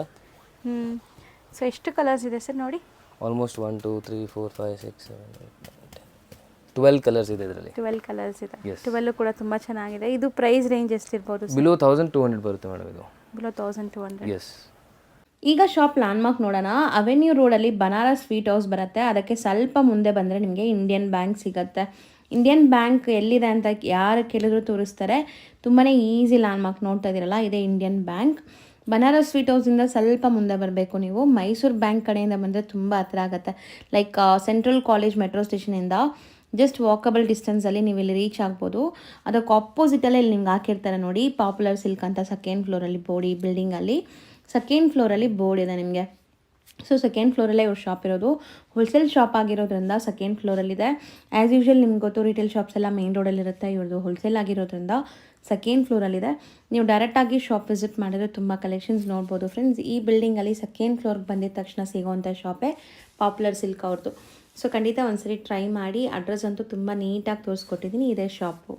ಸೊ ಎಷ್ಟು ಕಲರ್ಸ್ ಇದೆ ಸರ್ ನೋಡಿ. ಆಲ್ಮೋಸ್ಟ್ 1 2 3 4 5 6 7 8 9 12 ಕಲರ್ಸ್ ಇದೆ ಇದರಲ್ಲಿ. 12 ಕಲರ್ಸ್ ಇದೆ. 12 ಕೂಡ ತುಂಬ ಚೆನ್ನಾಗಿದೆ. ಇದು ಪ್ರೈಸ್ ರೇಂಜ್ ಎಷ್ಟಿರ್ಬೋದು ಸರ್? ಬಿಲೋ 1200 ಬರುತ್ತೆ ಮೇಡಮ್ ಇದು. ಬಿಲೋ 1200. ಎಸ್. ಈಗ ಶಾಪ್ ಲ್ಯಾಂಡ್ಮಾರ್ಕ್ ನೋಡೋಣ. ಅವೆನ್ಯೂ ರೋಡಲ್ಲಿ ಬನಾರಸ್ ಸ್ವೀಟ್ ಹೌಸ್ ಬರುತ್ತೆ. ಅದಕ್ಕೆ ಸ್ವಲ್ಪ ಮುಂದೆ ಬಂದರೆ ನಿಮಗೆ ಇಂಡಿಯನ್ ಬ್ಯಾಂಕ್ ಸಿಗುತ್ತೆ. ಇಂಡಿಯನ್ ಬ್ಯಾಂಕ್ ಎಲ್ಲಿದೆ ಅಂತ ಯಾರು ಕೇಳಿದ್ರು ತೋರಿಸ್ತಾರೆ. ತುಂಬಾ ಈಸಿ ಲ್ಯಾಂಡ್ಮಾರ್ಕ್ ನೋಡ್ತಾ ಇದ್ದೀರಲ್ಲ, ಇದೇ ಇಂಡಿಯನ್ ಬ್ಯಾಂಕ್. ಬನಾರಸ್ ಸ್ವೀಟ್ ಹೌಸಿಂದ ಸ್ವಲ್ಪ ಮುಂದೆ ಬರಬೇಕು ನೀವು. ಮೈಸೂರು ಬ್ಯಾಂಕ್ ಕಡೆಯಿಂದ ಬಂದರೆ ತುಂಬ ಹತ್ರ ಆಗುತ್ತೆ. ಲೈಕ್ ಸೆಂಟ್ರಲ್ ಕಾಲೇಜ್ ಮೆಟ್ರೋ ಸ್ಟೇಷನಿಂದ ಜಸ್ಟ್ ವಾಕಬಲ್ ಡಿಸ್ಟೆನ್ಸಲ್ಲಿ ನೀವು ಇಲ್ಲಿ ರೀಚ್ ಆಗ್ಬೋದು. ಅದಕ್ಕೆ ಆಪೋಸಿಟಲ್ಲೇ ಇಲ್ಲಿ ನಿಮ್ಗೆ ಹಾಕಿರ್ತಾರೆ ನೋಡಿ, ಪಾಪ್ಯುಲರ್ ಸಿಲ್ಕ್ ಅಂತ. ಸೆಕೆಂಡ್ ಫ್ಲೋರಲ್ಲಿ ಬೋರ್ಡ್, ಈ ಬಿಲ್ಡಿಂಗಲ್ಲಿ ಸೆಕೆಂಡ್ ಫ್ಲೋರಲ್ಲಿ ಬೋರ್ಡ್ ಇದೆ ನಿಮಗೆ. ಸೊ ಸೆಕೆಂಡ್ ಫ್ಲೋರಲ್ಲೇ ಇವ್ರ ಶಾಪ್ ಇರೋದು. ಹೋಲ್ಸೇಲ್ ಶಾಪ್ ಆಗಿರೋದ್ರಿಂದ ಸೆಕೆಂಡ್ ಫ್ಲೋರಲ್ಲಿದೆ. ಆ್ಯಸ್ ಯೂಶ್ವಲ್ ನಿಮ್ಗೆ ಗೊತ್ತು, ರಿಟೇಲ್ ಶಾಪ್ಸ್ ಎಲ್ಲ ಮೇನ್ ರೋಡಲ್ಲಿರುತ್ತೆ. ಇವ್ರದ್ದು ಹೋಲ್ಸೇಲ್ ಆಗಿರೋದ್ರಿಂದ ಸೆಕೆಂಡ್ ಫ್ಲೋರಲ್ಲಿದೆ. ನೀವು ಡೈರೆಕ್ಟಾಗಿ ಶಾಪ್ ವಿಸಿಟ್ ಮಾಡಿದ್ರೆ ತುಂಬ ಕಲೆಕ್ಷನ್ಸ್ ನೋಡ್ಬೋದು ಫ್ರೆಂಡ್ಸ್. ಈ ಬಿಲ್ಡಿಂಗಲ್ಲಿ ಸೆಕೆಂಡ್ ಫ್ಲೋರ್ಗೆ ಬಂದಿದ ತಕ್ಷಣ ಸಿಗೋವಂಥ ಶಾಪೇ ಪಾಪ್ಯುಲರ್ ಸಿಲ್ಕ್ ಅವ್ರದ್ದು. ಸೊ ಖಂಡಿತ ಒಂದ್ಸರಿ ಟ್ರೈ ಮಾಡಿ. ಅಡ್ರೆಸ್ ಅಂತೂ ತುಂಬ ನೀಟಾಗಿ ತೋರಿಸ್ಕೊಟ್ಟಿದ್ದೀನಿ. ಇದೇ ಶಾಪು.